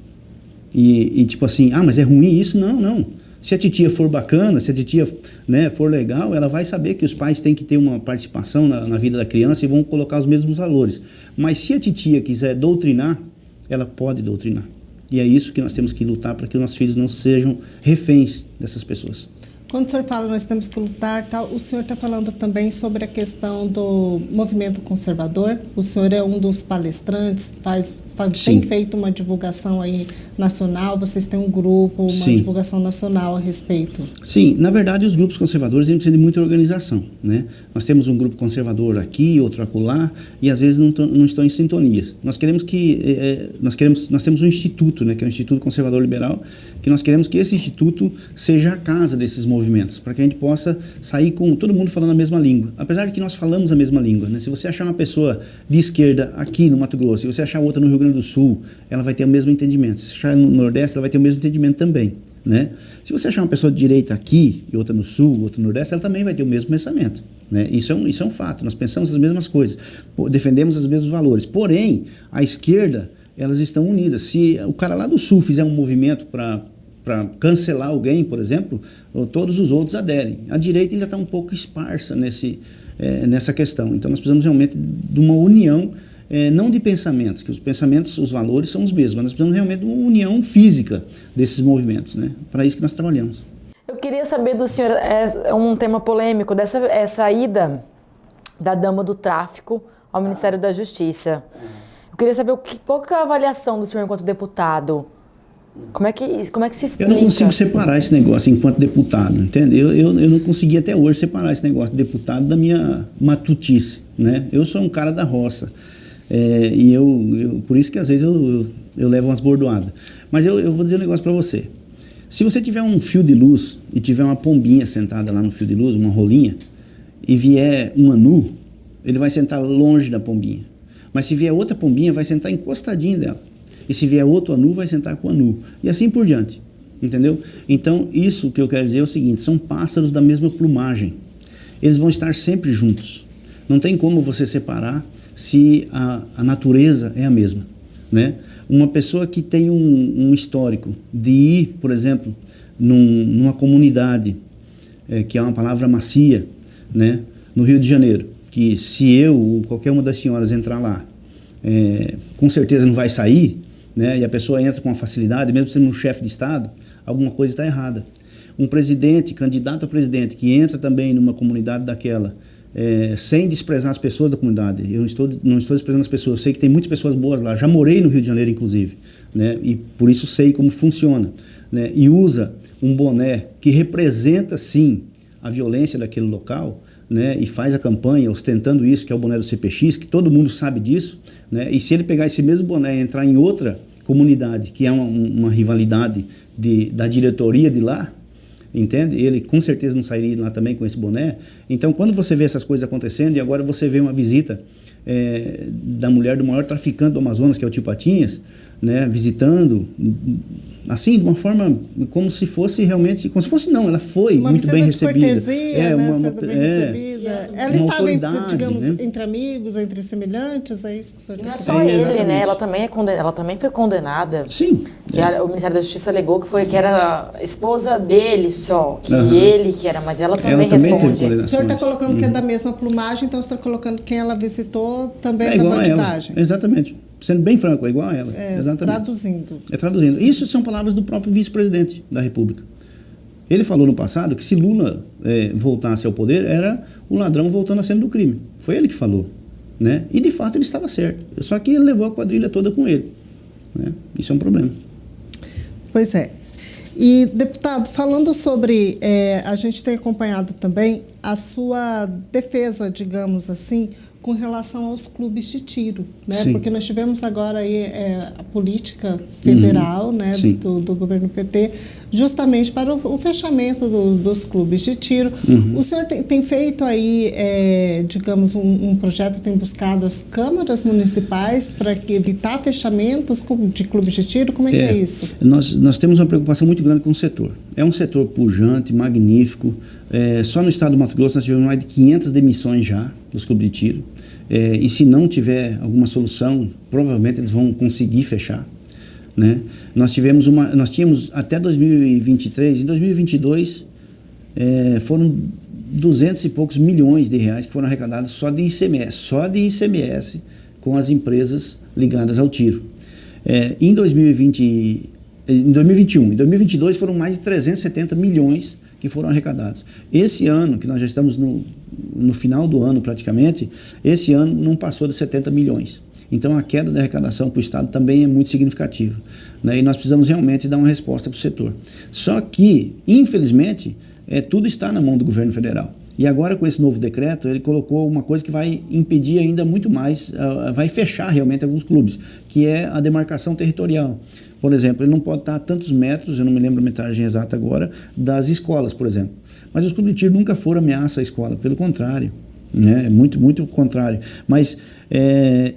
E tipo assim, mas é ruim isso? Não. Se a titia for bacana, se a titia, né, for legal, ela vai saber que os pais têm que ter uma participação na vida da criança e vão colocar os mesmos valores. Mas se a titia quiser doutrinar, ela pode doutrinar. E é isso que nós temos que lutar para que os nossos filhos não sejam reféns dessas pessoas. Quando o senhor fala nós temos que lutar, tal, o senhor está falando também sobre a questão do movimento conservador. O senhor é um dos palestrantes, tem feito uma divulgação aí nacional, vocês têm um grupo, uma divulgação nacional a respeito. Sim, na verdade os grupos conservadores precisam de muita organização, né? Nós temos um grupo conservador aqui, outro acolá, e às vezes não estão em sintonia. Nós temos um instituto, né, que é o Instituto Conservador Liberal, que nós queremos que esse instituto seja a casa desses movimentos, para que a gente possa sair com todo mundo falando a mesma língua. Apesar de que nós falamos a mesma língua, né? Se você achar uma pessoa de esquerda aqui no Mato Grosso, se você achar outra no Rio Grande do Sul, ela vai ter o mesmo entendimento. Se você achar no Nordeste, ela vai ter o mesmo entendimento também, né? Se você achar uma pessoa de direita aqui e outra no Sul, outra no Nordeste, ela também vai ter o mesmo pensamento, né? Isso é um fato. Nós pensamos as mesmas coisas, defendemos os mesmos valores. Porém, a esquerda, elas estão unidas. Se o cara lá do Sul fizer um movimento para cancelar alguém, por exemplo, todos os outros aderem. A direita ainda está um pouco esparsa nessa questão. Então nós precisamos realmente de uma união não de pensamentos, que os pensamentos, os valores são os mesmos, mas nós precisamos realmente de uma união física desses movimentos, né? Para isso que nós trabalhamos. Eu queria saber do senhor, é um tema polêmico, essa ida da dama do tráfico ao Ministério da Justiça. Eu queria saber qual que é a avaliação do senhor enquanto deputado? Como é que se explica? Eu não consigo separar esse negócio enquanto deputado, entende? Eu não consegui até hoje separar esse negócio de deputado da minha matutice, né? Eu sou um cara da roça, e por isso que às vezes eu levo umas bordoadas. Mas eu vou dizer um negócio para você. Se você tiver um fio de luz e tiver uma pombinha sentada lá no fio de luz, uma rolinha, e vier um anu, ele vai sentar longe da pombinha. Mas se vier outra pombinha, vai sentar encostadinho dela. E se vier outro anu, vai sentar com o anu. E assim por diante. Entendeu? Então, isso que eu quero dizer é o seguinte, são pássaros da mesma plumagem. Eles vão estar sempre juntos. Não tem como você separar se a natureza é a mesma, né? Uma pessoa que tem um histórico de ir, por exemplo, numa comunidade, que é uma palavra macia, né? No Rio de Janeiro, que se eu ou qualquer uma das senhoras entrar lá, com certeza não vai sair, né? E a pessoa entra com uma facilidade, mesmo sendo um chefe de Estado, alguma coisa está errada. Um presidente, candidato a presidente, que entra também numa comunidade daquela, sem desprezar as pessoas da comunidade, eu não estou desprezando as pessoas, eu sei que tem muitas pessoas boas lá, já morei no Rio de Janeiro, inclusive, né? E por isso sei como funciona, né? E usa um boné que representa, sim, a violência daquele local, né, e faz a campanha ostentando isso, que é o boné do CPX, que todo mundo sabe disso, né, e se ele pegar esse mesmo boné e entrar em outra comunidade, que é uma rivalidade da diretoria de lá, entende? Ele com certeza não sairia lá também com esse boné. Então, quando você vê essas coisas acontecendo, e agora você vê uma visita da mulher do maior traficante do Amazonas, que é o Tio Patinhas, né, visitando, assim, de uma forma como se fosse realmente, como se fosse não, ela foi uma muito bem recebida. Cortesia, bem recebida. Ela estava, digamos, né? entre amigos, entre semelhantes, é isso que você não é só ele, né? Ela também foi condenada. Sim. O Ministério da Justiça alegou que era a esposa dele só, que ele que era, mas ela também responde. O senhor está colocando que é da mesma plumagem, então você está colocando quem ela visitou também é da bandidagem. Exatamente. Sendo bem franco, é igual a ela. Exatamente. Traduzindo. Traduzindo. Isso são palavras do próprio vice-presidente da República. Ele falou no passado que se Lula voltasse ao poder, era o ladrão voltando à cena do crime. Foi ele que falou, né? E de fato ele estava certo. Só que ele levou a quadrilha toda com ele, né? Isso é um problema. Pois é. E, deputado, falando sobre, a gente tem acompanhado também a sua defesa, digamos assim, com relação aos clubes de tiro, né? Sim. Porque nós tivemos agora aí a política federal, né, do governo PT, justamente para o fechamento dos clubes de tiro. O senhor tem feito aí, digamos, um projeto, tem buscado as câmaras municipais para evitar fechamentos de clubes de tiro? Como é que é isso? Nós temos uma preocupação muito grande com o setor. É um setor pujante, magnífico. Só no estado do Mato Grosso nós tivemos mais de 500 demissões já dos clubes de tiro. E se não tiver alguma solução, provavelmente eles vão conseguir fechar, né? Nós tínhamos até 2023, em 2022 foram 200 e poucos milhões de reais que foram arrecadados só de ICMS com as empresas ligadas ao tiro. Em 2021, em 2022 foram mais de 370 milhões que foram arrecadados. Esse ano, que nós já estamos no final do ano praticamente, esse ano não passou de 70 milhões. Então a queda da arrecadação para o Estado também é muito significativa, né? E nós precisamos realmente dar uma resposta para o setor. Só que, infelizmente, tudo está na mão do governo federal. E agora com esse novo decreto, ele colocou uma coisa que vai impedir ainda muito mais, vai fechar realmente alguns clubes, que é a demarcação territorial. Por exemplo, ele não pode estar a tantos metros, eu não me lembro a metragem exata agora, das escolas, por exemplo. Mas os clubes de tiro nunca foram ameaça à escola, pelo contrário, né? Muito, muito contrário. Mas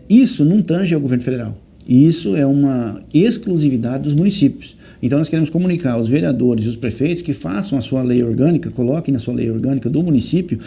isso não tange ao governo federal. Isso é uma exclusividade dos municípios. Então nós queremos comunicar aos vereadores e os prefeitos que façam a sua lei orgânica, coloquem na sua lei orgânica do município,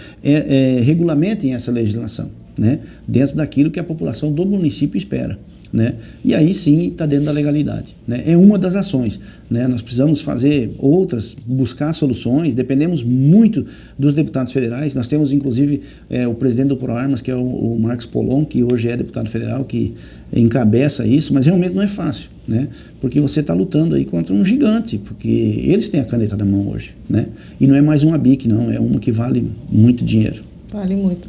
regulamentem essa legislação, né? Dentro daquilo que a população do município espera. né? E aí sim está dentro da legalidade, né? É uma das ações, né? Nós precisamos fazer outras, buscar soluções, dependemos muito dos deputados federais. Nós temos inclusive o presidente do ProArmas, que é o Marcos Polon, que hoje é deputado federal, que encabeça isso, mas realmente não é fácil, né? Porque você está lutando aí contra um gigante, porque eles têm a caneta na mão hoje, né? E não é mais uma BIC, não, é uma que vale muito dinheiro. Vale muito.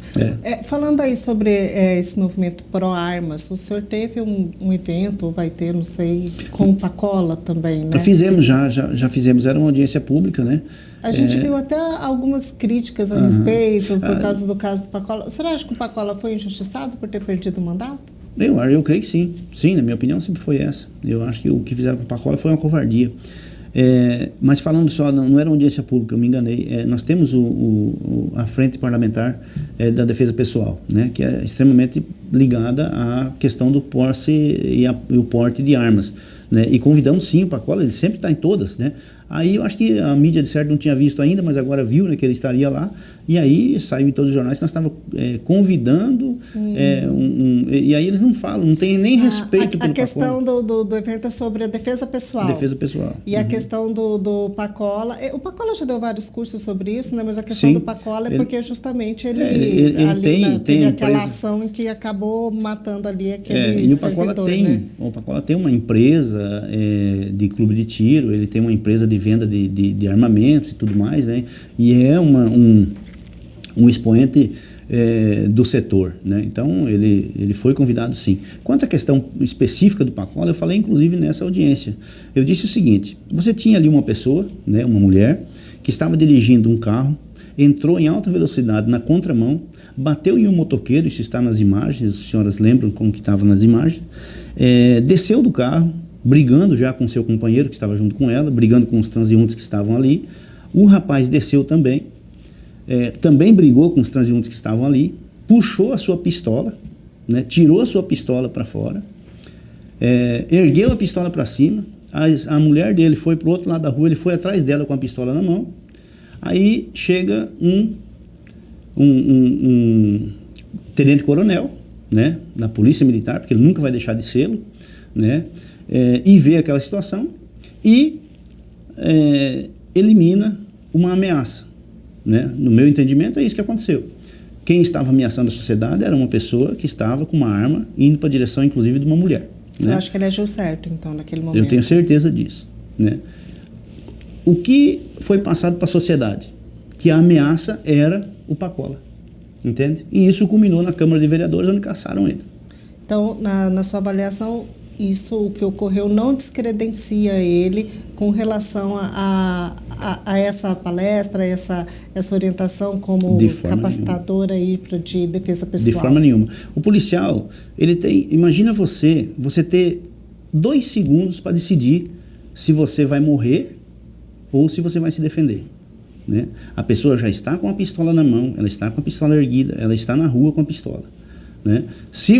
Falando aí sobre esse movimento pró-armas, o senhor teve um evento, vai ter, não sei, com o Pacola também, né? Fizemos, já fizemos, era uma audiência pública, né? A gente viu até algumas críticas a respeito, por causa do caso do Pacola. O senhor acha que o Pacola foi injustiçado por ter perdido o mandato? Eu creio que sim. Sim, na minha opinião sempre foi essa. Eu acho que o que fizeram com o Pacola foi uma covardia. Mas falando só, não era uma audiência pública, eu me enganei. Nós temos a Frente Parlamentar da Defesa Pessoal, né, que é extremamente ligada à questão do posse e o porte de armas, né, e convidamos sim o Pacola, ele sempre está em todas, né. Aí eu acho que a mídia de certo não tinha visto ainda, mas agora viu, né, que ele estaria lá, e aí saiu em todos os jornais que nós estávamos convidando, e aí eles não falam, não tem nem respeito pelo Pacola. A questão do evento é sobre a defesa pessoal. Defesa pessoal. E a questão do Pacola, o Pacola já deu vários cursos sobre isso, né, mas a questão do Pacola é porque justamente ele teve aquela ação em que acabou matando ali aquele e o Pacola o Pacola tem uma empresa de clube de tiro, ele tem uma empresa de venda de armamentos e tudo mais, né? E é um expoente do setor, né? Então ele foi convidado sim. Quanto à questão específica do Pacola, eu falei inclusive nessa audiência. Eu disse o seguinte: você tinha ali uma pessoa, né, uma mulher, que estava dirigindo um carro, entrou em alta velocidade na contramão, bateu em um motoqueiro, isso está nas imagens, as senhoras lembram como que estava nas imagens, desceu do carro, brigando já com seu companheiro que estava junto com ela, brigando com os transeuntes que estavam ali. O rapaz desceu também, também brigou com os transeuntes que estavam ali, puxou a sua pistola, né, tirou a sua pistola para fora, ergueu a pistola para cima, a mulher dele foi para o outro lado da rua, ele foi atrás dela com a pistola na mão. Aí chega um tenente-coronel, né, da Polícia Militar, porque ele nunca vai deixar de sê-lo, né, e vê aquela situação e elimina uma ameaça, né? No meu entendimento é isso que aconteceu. Quem estava ameaçando a sociedade era uma pessoa que estava com uma arma indo para a direção inclusive de uma mulher. Você acha que ele agiu certo então naquele momento? Eu tenho certeza disso, né? O que foi passado para a sociedade? Que a ameaça era o Pacola, entende? E isso culminou na Câmara de Vereadores, onde caçaram ele. Então, na sua avaliação, o que ocorreu não descredencia ele com relação a essa palestra, essa orientação como capacitadora aí de defesa pessoal? De forma nenhuma. O policial, ele tem... Imagina você ter 2 segundos para decidir se você vai morrer ou se você vai se defender, né? A pessoa já está com a pistola na mão, ela está com a pistola erguida, ela está na rua com a pistola, né? Se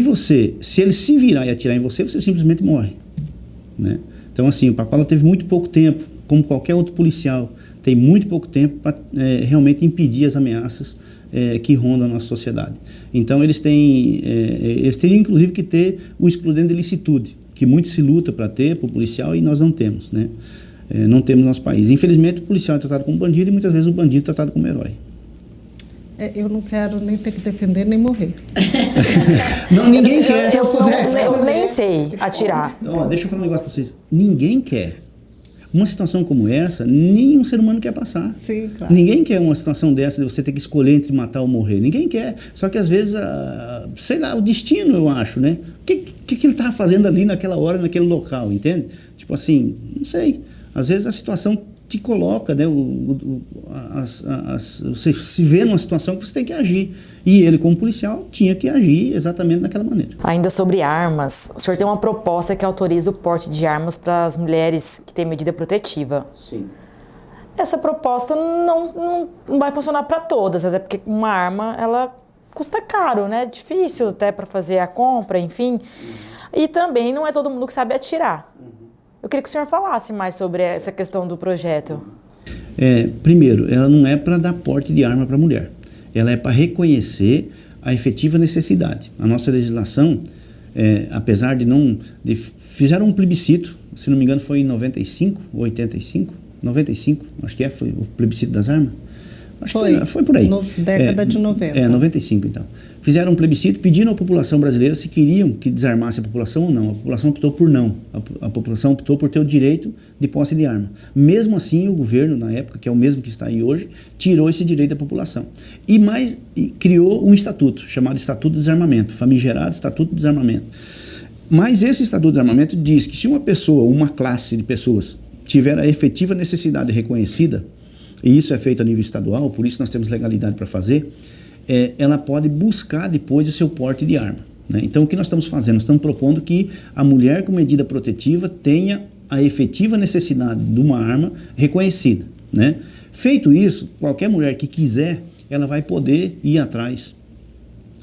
ele se virar e atirar em você, você simplesmente morre, né? Então assim, o Pacola teve muito pouco tempo, como qualquer outro policial, tem muito pouco tempo para realmente impedir as ameaças que rondam a nossa sociedade. Então eles teriam inclusive que ter o excludente de ilicitude, que muito se luta para ter, para o policial, e nós não temos, né? Não temos no nosso país. Infelizmente, o policial é tratado como bandido e muitas vezes o bandido é tratado como herói. Eu não quero nem ter que defender, nem morrer. Não, ninguém quer. Eu nem sei atirar. Deixa eu falar um negócio para vocês. Ninguém quer. Uma situação como essa, nenhum ser humano quer passar. Sim, claro. Ninguém quer uma situação dessa de você ter que escolher entre matar ou morrer. Ninguém quer. Só que às vezes, sei lá, o destino, eu acho, né? O que ele estava fazendo ali naquela hora, naquele local, entende? Tipo assim, não sei. Às vezes a situação te coloca, né? Você se vê numa situação que você tem que agir. E ele, como policial, tinha que agir exatamente daquela maneira. Ainda sobre armas, o senhor tem uma proposta que autoriza o porte de armas para as mulheres que têm medida protetiva. Sim. Essa proposta não vai funcionar para todas, até porque uma arma, ela custa caro, né? Difícil até para fazer a compra, enfim. E também não é todo mundo que sabe atirar. Eu queria que o senhor falasse mais sobre essa questão do projeto. Primeiro, ela não é para dar porte de arma para a mulher. Ela é para reconhecer a efetiva necessidade. A nossa legislação, apesar de não... fizeram um plebiscito, se não me engano foi em 95 ou 85, 95, acho que foi o plebiscito das armas. Acho que foi por aí. Década de 90. 95 então. Fizeram um plebiscito pedindo à população brasileira se queriam que desarmasse a população ou não. A população optou por não. A população optou por ter o direito de posse de arma. Mesmo assim, o governo, na época, que é o mesmo que está aí hoje, tirou esse direito da população. E criou um estatuto, chamado Estatuto de Desarmamento, famigerado Estatuto de Desarmamento. Mas esse Estatuto de Desarmamento diz que se uma pessoa, uma classe de pessoas, tiver a efetiva necessidade reconhecida, e isso é feito a nível estadual, por isso nós temos legalidade para fazer, ela pode buscar depois o seu porte de arma, né? Então, o que nós estamos fazendo? Nós estamos propondo que a mulher com medida protetiva tenha a efetiva necessidade de uma arma reconhecida, né? Feito isso, qualquer mulher que quiser, ela vai poder ir atrás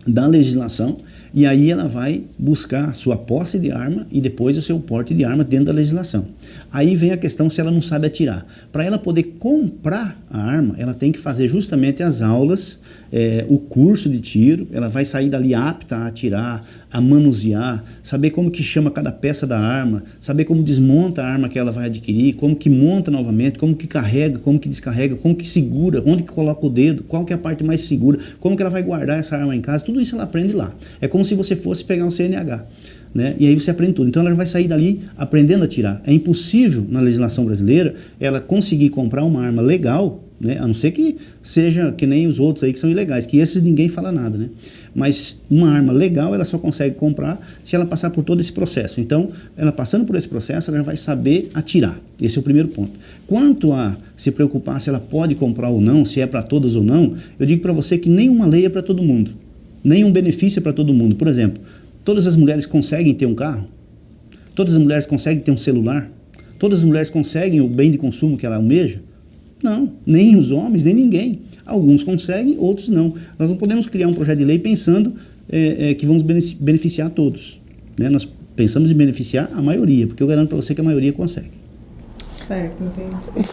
da legislação e aí ela vai buscar sua posse de arma e depois o seu porte de arma dentro da legislação. Aí vem a questão se ela não sabe atirar. Para ela poder comprar a arma, ela tem que fazer justamente as aulas, o curso de tiro, ela vai sair dali apta a atirar, a manusear, saber como que chama cada peça da arma, saber como desmonta a arma que ela vai adquirir, como que monta novamente, como que carrega, como que descarrega, como que segura, onde que coloca o dedo, qual que é a parte mais segura, como que ela vai guardar essa arma em casa, tudo isso ela aprende lá. É como se você fosse pegar um CNH, né? E aí você aprende tudo. Então ela vai sair dali aprendendo a atirar. É impossível na legislação brasileira ela conseguir comprar uma arma legal, né? A não ser que seja que nem os outros aí que são ilegais, que esses ninguém fala nada, né? Mas uma arma legal ela só consegue comprar se ela passar por todo esse processo. Então, ela passando por esse processo, ela vai saber atirar. Esse é o primeiro ponto. Quanto a se preocupar se ela pode comprar ou não, se é para todas ou não, eu digo para você que nenhuma lei é para todo mundo. Nenhum benefício é para todo mundo. Por exemplo, todas as mulheres conseguem ter um carro? Todas as mulheres conseguem ter um celular? Todas as mulheres conseguem o bem de consumo que ela almeja? Não, nem os homens, nem ninguém. Alguns conseguem, outros não. Nós não podemos criar um projeto de lei pensando que vamos beneficiar todos, né? Nós pensamos em beneficiar a maioria, porque eu garanto para você que a maioria consegue. Certo, entendi.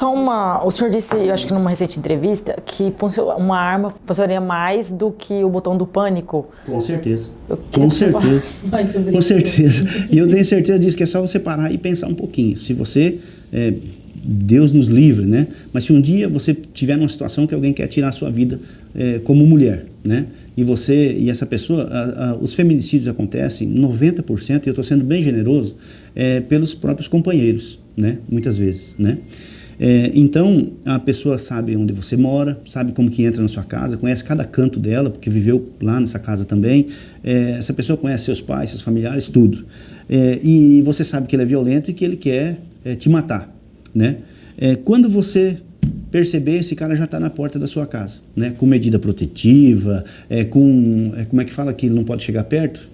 O senhor disse, eu acho que numa recente entrevista, que uma arma funcionaria mais do que o botão do pânico. Com certeza. Com certeza. Com certeza. E eu tenho certeza disso, que é só você parar e pensar um pouquinho. Se você... Deus nos livre, né? Mas se um dia você tiver numa situação que alguém quer tirar a sua vida como mulher, né? E essa pessoa, os feminicídios acontecem 90%, e eu estou sendo bem generoso, pelos próprios companheiros, né? Muitas vezes, né? Então, a pessoa sabe onde você mora, sabe como que entra na sua casa, conhece cada canto dela, porque viveu lá nessa casa também. Essa pessoa conhece seus pais, seus familiares, tudo. E você sabe que ele é violento e que ele quer te matar, né? Quando você perceber, esse cara já está na porta da sua casa, né? Com medida protetiva, como é que fala que ele não pode chegar perto?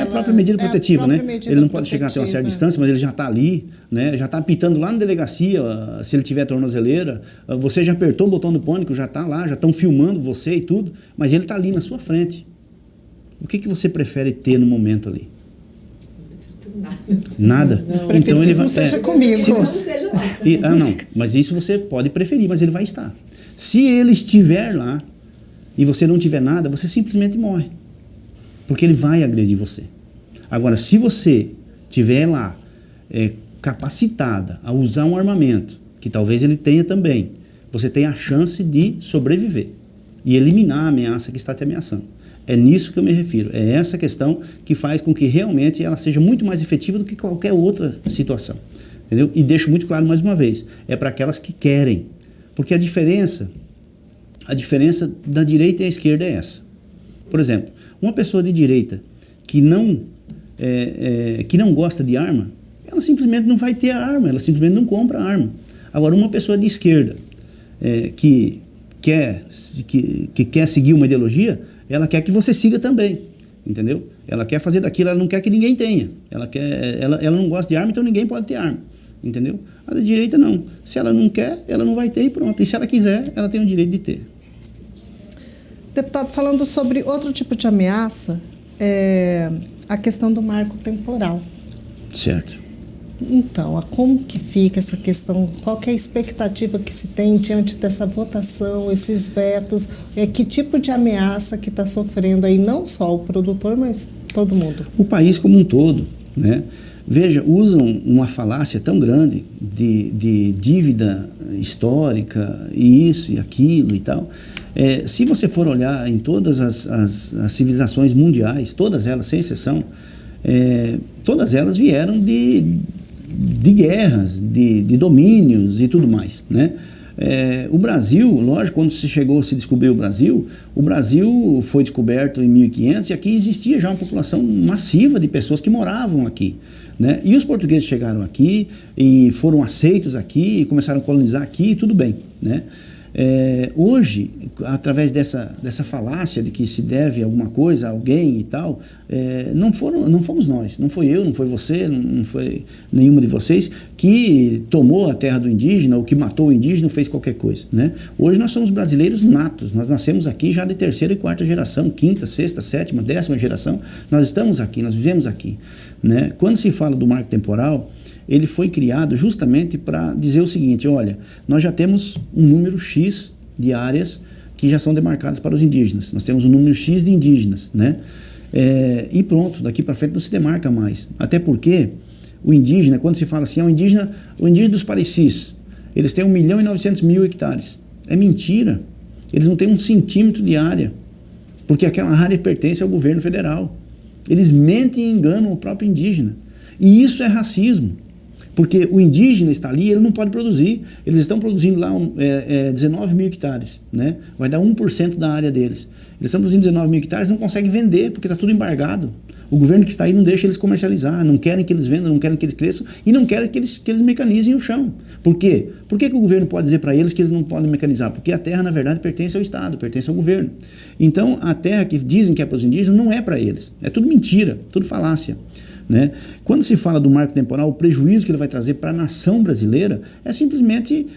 A própria medida protetiva, né? Ele não pode chegar até uma certa distância, mas ele já está ali, né? Já está apitando lá na delegacia, se ele tiver tornozeleira, você já apertou o botão do pânico, já está lá, já estão filmando você e tudo, mas ele está ali na sua frente. O que você prefere ter no momento ali? Nada? Não, então ele vai. Seja comigo. Não, mas isso você pode preferir, mas ele vai estar. Se ele estiver lá e você não tiver nada, você simplesmente morre, porque ele vai agredir você. Agora, se você estiver lá capacitada a usar um armamento, que talvez ele tenha também, você tem a chance de sobreviver e eliminar a ameaça que está te ameaçando. É nisso que eu me refiro. É essa questão que faz com que realmente ela seja muito mais efetiva do que qualquer outra situação. Entendeu? E deixo muito claro mais uma vez, é para aquelas que querem. Porque a diferença da direita e a esquerda é essa. Por exemplo, uma pessoa de direita que não gosta de arma, ela simplesmente não vai ter a arma, ela simplesmente não compra a arma. Agora, uma pessoa de esquerda que quer seguir uma ideologia, ela quer que você siga também, entendeu? Ela quer fazer daquilo, ela não quer que ninguém tenha. Ela não gosta de arma, então ninguém pode ter arma, entendeu? A da direita não. Se ela não quer, ela não vai ter e pronto. E se ela quiser, ela tem o direito de ter. Deputado, falando sobre outro tipo de ameaça, a questão do marco temporal. Certo. Então, como que fica essa questão? Qual que é a expectativa que se tem diante dessa votação, esses vetos? Que tipo de ameaça que está sofrendo aí não só o produtor, mas todo mundo. O país como um todo, né? Veja, usam uma falácia tão grande de dívida histórica, e isso e aquilo e tal. Se você for olhar em todas as civilizações mundiais, todas elas, sem exceção, todas elas vieram de guerras, de domínios e tudo mais, né? O Brasil, lógico, quando se descobriu o Brasil foi descoberto em 1500 e aqui existia já uma população massiva de pessoas que moravam aqui, né? E os portugueses chegaram aqui e foram aceitos aqui e começaram a colonizar aqui e tudo bem, né? Hoje, através dessa falácia de que se deve alguma coisa a alguém e tal, não fomos nós, não foi eu, não foi você, não foi nenhuma de vocês que tomou a terra do indígena ou que matou o indígena ou fez qualquer coisa, né? Hoje nós somos brasileiros natos, nós nascemos aqui já de 3ª e 4ª geração, 5ª, 6ª, 7ª, 10ª geração, nós estamos aqui, nós vivemos aqui, né? Quando se fala do marco temporal, ele foi criado justamente para dizer o seguinte: olha, nós já temos um número X de áreas que já são demarcadas para os indígenas. Nós temos um número X de indígenas, né? E pronto, daqui para frente não se demarca mais. Até porque o indígena, quando se fala assim, o indígena dos Parecis, eles têm 1.900.000 hectares. É mentira. Eles não têm 1 centímetro de área, porque aquela área pertence ao governo federal. Eles mentem e enganam o próprio indígena. E isso é racismo. Porque o indígena está ali, ele não pode produzir. Eles estão produzindo lá 19.000 hectares, né? Vai dar 1% da área deles. Eles estão produzindo 19.000 hectares, não conseguem vender, porque está tudo embargado. O governo que está aí não deixa eles comercializar, não querem que eles vendam, não querem que eles cresçam e não querem que eles mecanizem o chão. Por quê? Por que o governo pode dizer para eles que eles não podem mecanizar? Porque a terra, na verdade, pertence ao Estado, pertence ao governo. Então, a terra que dizem que é para os indígenas não é para eles. É tudo mentira, tudo falácia, né? Quando se fala do marco temporal, o prejuízo que ele vai trazer para a nação brasileira é simplesmente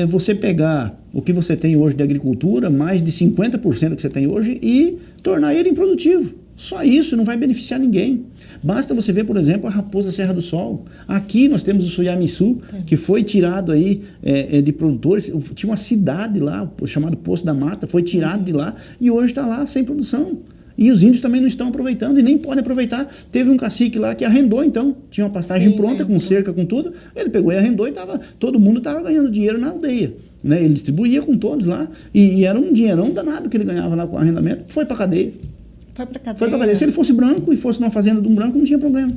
você pegar o que você tem hoje de agricultura, mais de 50% do que você tem hoje, e tornar ele improdutivo. Só isso não vai beneficiar ninguém. Basta você ver, por exemplo, a raposa Serra do Sol. Aqui nós temos o Suyamiçu, que foi tirado aí de produtores. Tinha uma cidade lá, chamado Poço da Mata, foi tirado de lá e hoje está lá sem produção. E os índios também não estão aproveitando e nem podem aproveitar. Teve um cacique lá que arrendou, então. Tinha uma pastagem pronta, com cerca, com tudo. Ele pegou e arrendou e todo mundo estava ganhando dinheiro na aldeia, né? Ele distribuía com todos lá e era um dinheirão danado que ele ganhava lá com o arrendamento. Foi para cadeia. Foi para cadeia. Se ele fosse branco e fosse numa fazenda de um branco, não tinha problema.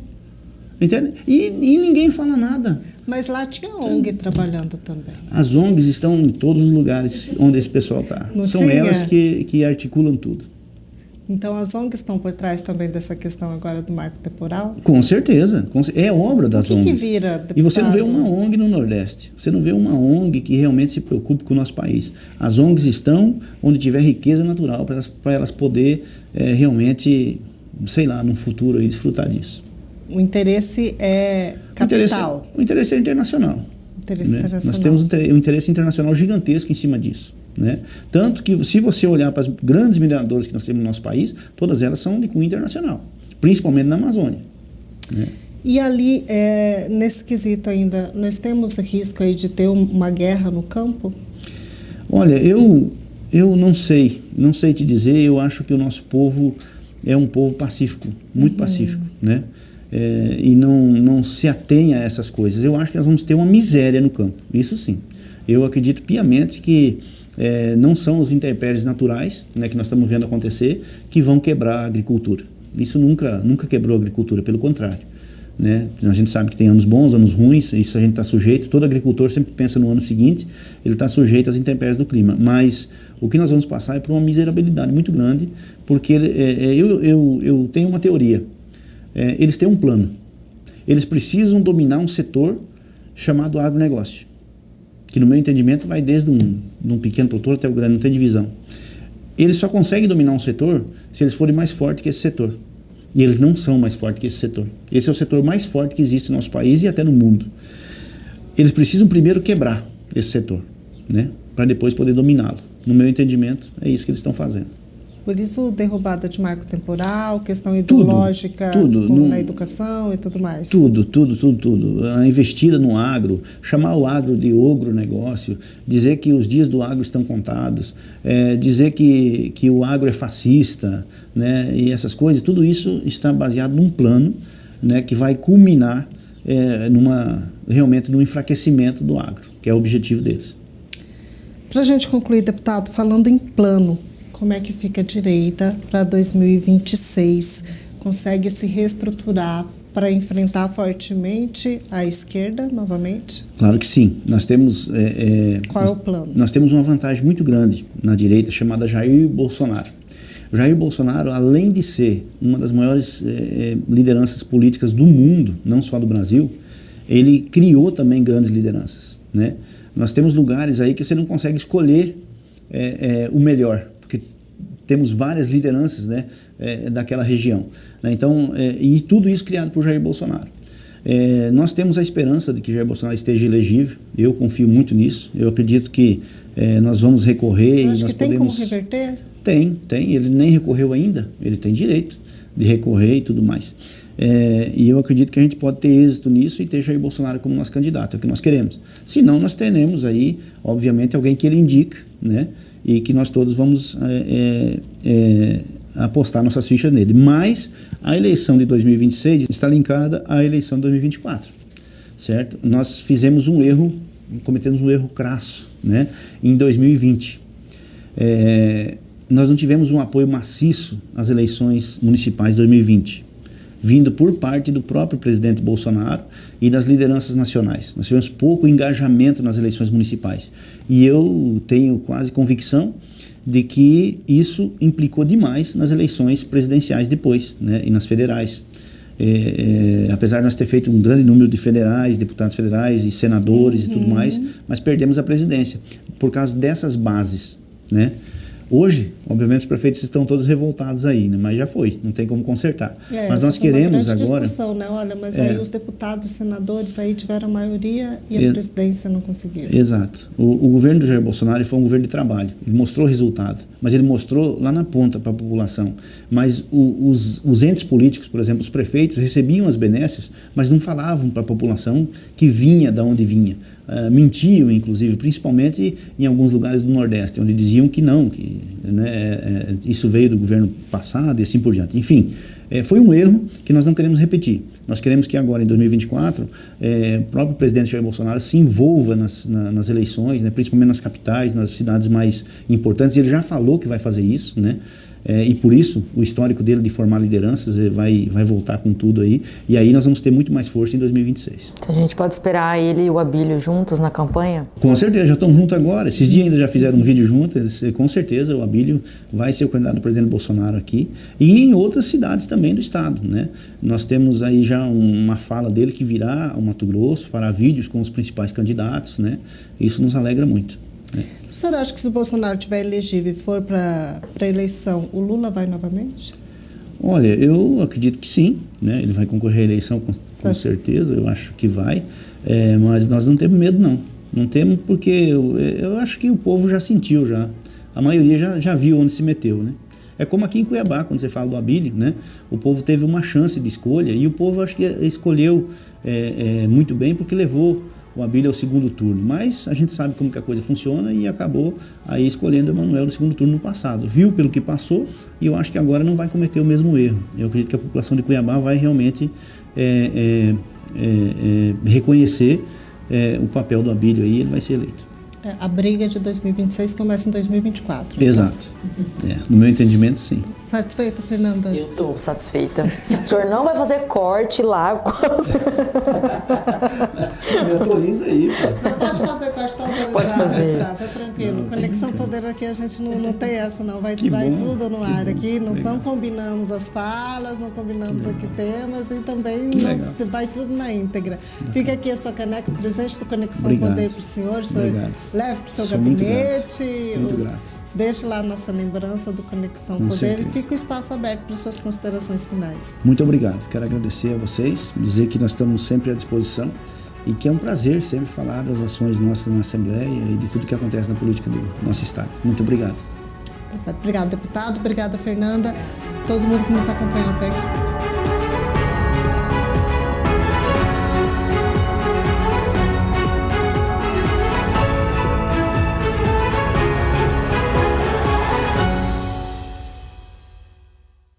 Entende? E ninguém fala nada. Mas lá tinha ONG trabalhando também. As ONGs estão em todos os lugares onde esse pessoal está. São elas que articulam tudo. Então as ONGs estão por trás também dessa questão agora do marco temporal? Com certeza. É obra das ONGs. O que vira, deputado? E você não vê uma ONG no Nordeste. Você não vê uma ONG que realmente se preocupe com o nosso país. As ONGs estão onde tiver riqueza natural para elas poder realmente, sei lá, no futuro aí, desfrutar disso. O interesse é capital? O interesse é internacional. Internacional. Nós temos um interesse internacional gigantesco em cima disso, né? Tanto que, se você olhar para as grandes mineradoras que nós temos no nosso país, todas elas são de cunho internacional, principalmente na Amazônia, né? E ali, nesse quesito ainda, nós temos risco aí de ter uma guerra no campo? Olha, eu não sei te dizer. Eu acho que o nosso povo é um povo pacífico, muito pacífico, né? E não se atém a essas coisas. Eu acho que nós vamos ter uma miséria no campo, isso sim. Eu acredito piamente que não são os intempéries naturais, né, que nós estamos vendo acontecer, que vão quebrar a agricultura. Isso nunca quebrou a agricultura, pelo contrário, né? A gente sabe que tem anos bons, anos ruins, isso a gente está sujeito. Todo agricultor sempre pensa no ano seguinte, ele está sujeito às intempéries do clima. Mas o que nós vamos passar é por uma miserabilidade muito grande, porque eu tenho uma teoria. Eles têm um plano. Eles precisam dominar um setor chamado agronegócio, que no meu entendimento vai desde um pequeno produtor até o grande, não tem divisão. Eles só conseguem dominar um setor se eles forem mais fortes que esse setor. E eles não são mais fortes que esse setor. Esse é o setor mais forte que existe no nosso país e até no mundo. Eles precisam primeiro quebrar esse setor, né, para depois poder dominá-lo. No meu entendimento, é isso que eles estão fazendo. Por isso, derrubada de marco temporal, questão ideológica, como na educação e tudo mais. Tudo. A investida no agro, chamar o agro de ogro-negócio, dizer que os dias do agro estão contados, dizer que o agro é fascista, né, e essas coisas, tudo isso está baseado num plano, né, que vai culminar realmente no enfraquecimento do agro, que é o objetivo deles. Para a gente concluir, deputado, falando em plano, como é que fica a direita para 2026? Consegue se reestruturar para enfrentar fortemente a esquerda novamente? Claro que sim. Nós temos... Qual é o plano? Nós temos uma vantagem muito grande na direita, chamada Jair Bolsonaro. O Jair Bolsonaro, além de ser uma das maiores lideranças políticas do mundo, não só do Brasil, ele criou também grandes lideranças, né? Nós temos lugares aí que você não consegue escolher o melhor, porque temos várias lideranças, né, daquela região. Então, e tudo isso criado por Jair Bolsonaro. Nós temos a esperança de que Jair Bolsonaro esteja elegível. Eu confio muito nisso. Eu acredito que nós vamos recorrer. Você acha e nós que tem podemos... como reverter? Tem. Ele nem recorreu ainda. Ele tem direito de recorrer e tudo mais. E eu acredito que a gente pode ter êxito nisso e ter Jair Bolsonaro como nosso candidato, é o que nós queremos. Se não, nós teremos aí, obviamente, alguém que ele indica, né? E que nós todos vamos apostar nossas fichas nele. Mas a eleição de 2026 está linkada à eleição de 2024, certo? Nós fizemos cometemos um erro crasso, né, em 2020. Nós não tivemos um apoio maciço às eleições municipais de 2020, vindo por parte do próprio presidente Bolsonaro e das lideranças nacionais. Nós tivemos pouco engajamento nas eleições municipais. E eu tenho quase convicção de que isso implicou demais nas eleições presidenciais depois, né, e nas federais. Apesar de nós ter feito um grande número de federais, deputados federais e senadores e tudo mais, mas perdemos a presidência por causa dessas bases, né? Hoje, obviamente, os prefeitos estão todos revoltados aí, né? Mas já foi, não tem como consertar. Mas nós queremos agora... discussão, né? Olha, mas aí os deputados e senadores aí tiveram a maioria e a presidência não conseguiu. Exato. O governo do Jair Bolsonaro foi um governo de trabalho. Ele mostrou resultado, mas ele mostrou lá na ponta para a população. Mas os entes políticos, por exemplo, os prefeitos, recebiam as benesses, mas não falavam para a população que vinha de onde vinha. Mentiam, inclusive, principalmente em alguns lugares do Nordeste, onde diziam que não, que isso veio do governo passado e assim por diante. Enfim, foi um erro que nós não queremos repetir. Nós queremos que agora, em 2024, o próprio presidente Jair Bolsonaro se envolva nas eleições, né, principalmente nas capitais, nas cidades mais importantes. Ele já falou que vai fazer isso, né? E por isso o histórico dele de formar lideranças vai voltar com tudo aí, e aí nós vamos ter muito mais força em 2026. Então a gente pode esperar ele e o Abílio juntos na campanha? Com certeza, já estão juntos agora. Esses dias ainda já fizeram um vídeo juntos. Com certeza o Abílio vai ser o candidato do presidente Bolsonaro aqui e em outras cidades também do estado, né? Nós temos aí já uma fala dele que virá ao Mato Grosso, fará vídeos com os principais candidatos, né? Isso nos alegra muito. O senhor acha que se o Bolsonaro estiver elegível e for para a eleição, o Lula vai novamente? Olha, eu acredito que sim, né? Ele vai concorrer à eleição com certeza, eu acho que vai, mas nós não temos medo não. Não temos porque eu acho que o povo já sentiu, a maioria já viu onde se meteu, né? É como aqui em Cuiabá, quando você fala do Abílio, né? O povo teve uma chance de escolha e o povo acho que escolheu muito bem porque levou o Abílio ao segundo turno, mas a gente sabe como que a coisa funciona e acabou aí escolhendo o Emanuel no segundo turno no passado. Viu pelo que passou e eu acho que agora não vai cometer o mesmo erro. Eu acredito que a população de Cuiabá vai realmente reconhecer o papel do Abílio aí, ele vai ser eleito. A briga de 2026 começa em 2024. Exato. No meu entendimento, sim. Satisfeita, Fernanda? Eu estou satisfeita. O senhor não vai fazer corte lá. Me atualiza aí, pô. Não pode fazer corte, tá autorizado. Pode fazer. Tá tranquilo. Não, Conexão Poder aqui a gente não tem essa, não. Vai bom, tudo no ar bom. aqui. Não Legal. combinamos as falas, não combinamos aqui temas e também vai tudo na íntegra. Fica aqui a sua caneca, presente do Conexão Obrigado. Poder para o senhor. Obrigado. Leve para o seu Sou gabinete. Muito grato. Deixe lá a nossa lembrança do Conexão Com Poder certeza. e fica o espaço aberto para suas considerações finais. Muito obrigado. Quero agradecer a vocês, dizer que nós estamos sempre à disposição e que é um prazer sempre falar das ações nossas na Assembleia e de tudo que acontece na política do nosso Estado. Muito obrigado. Tá certo. Obrigada, deputado. Obrigada, Fernanda. Todo mundo que nos acompanhou até aqui.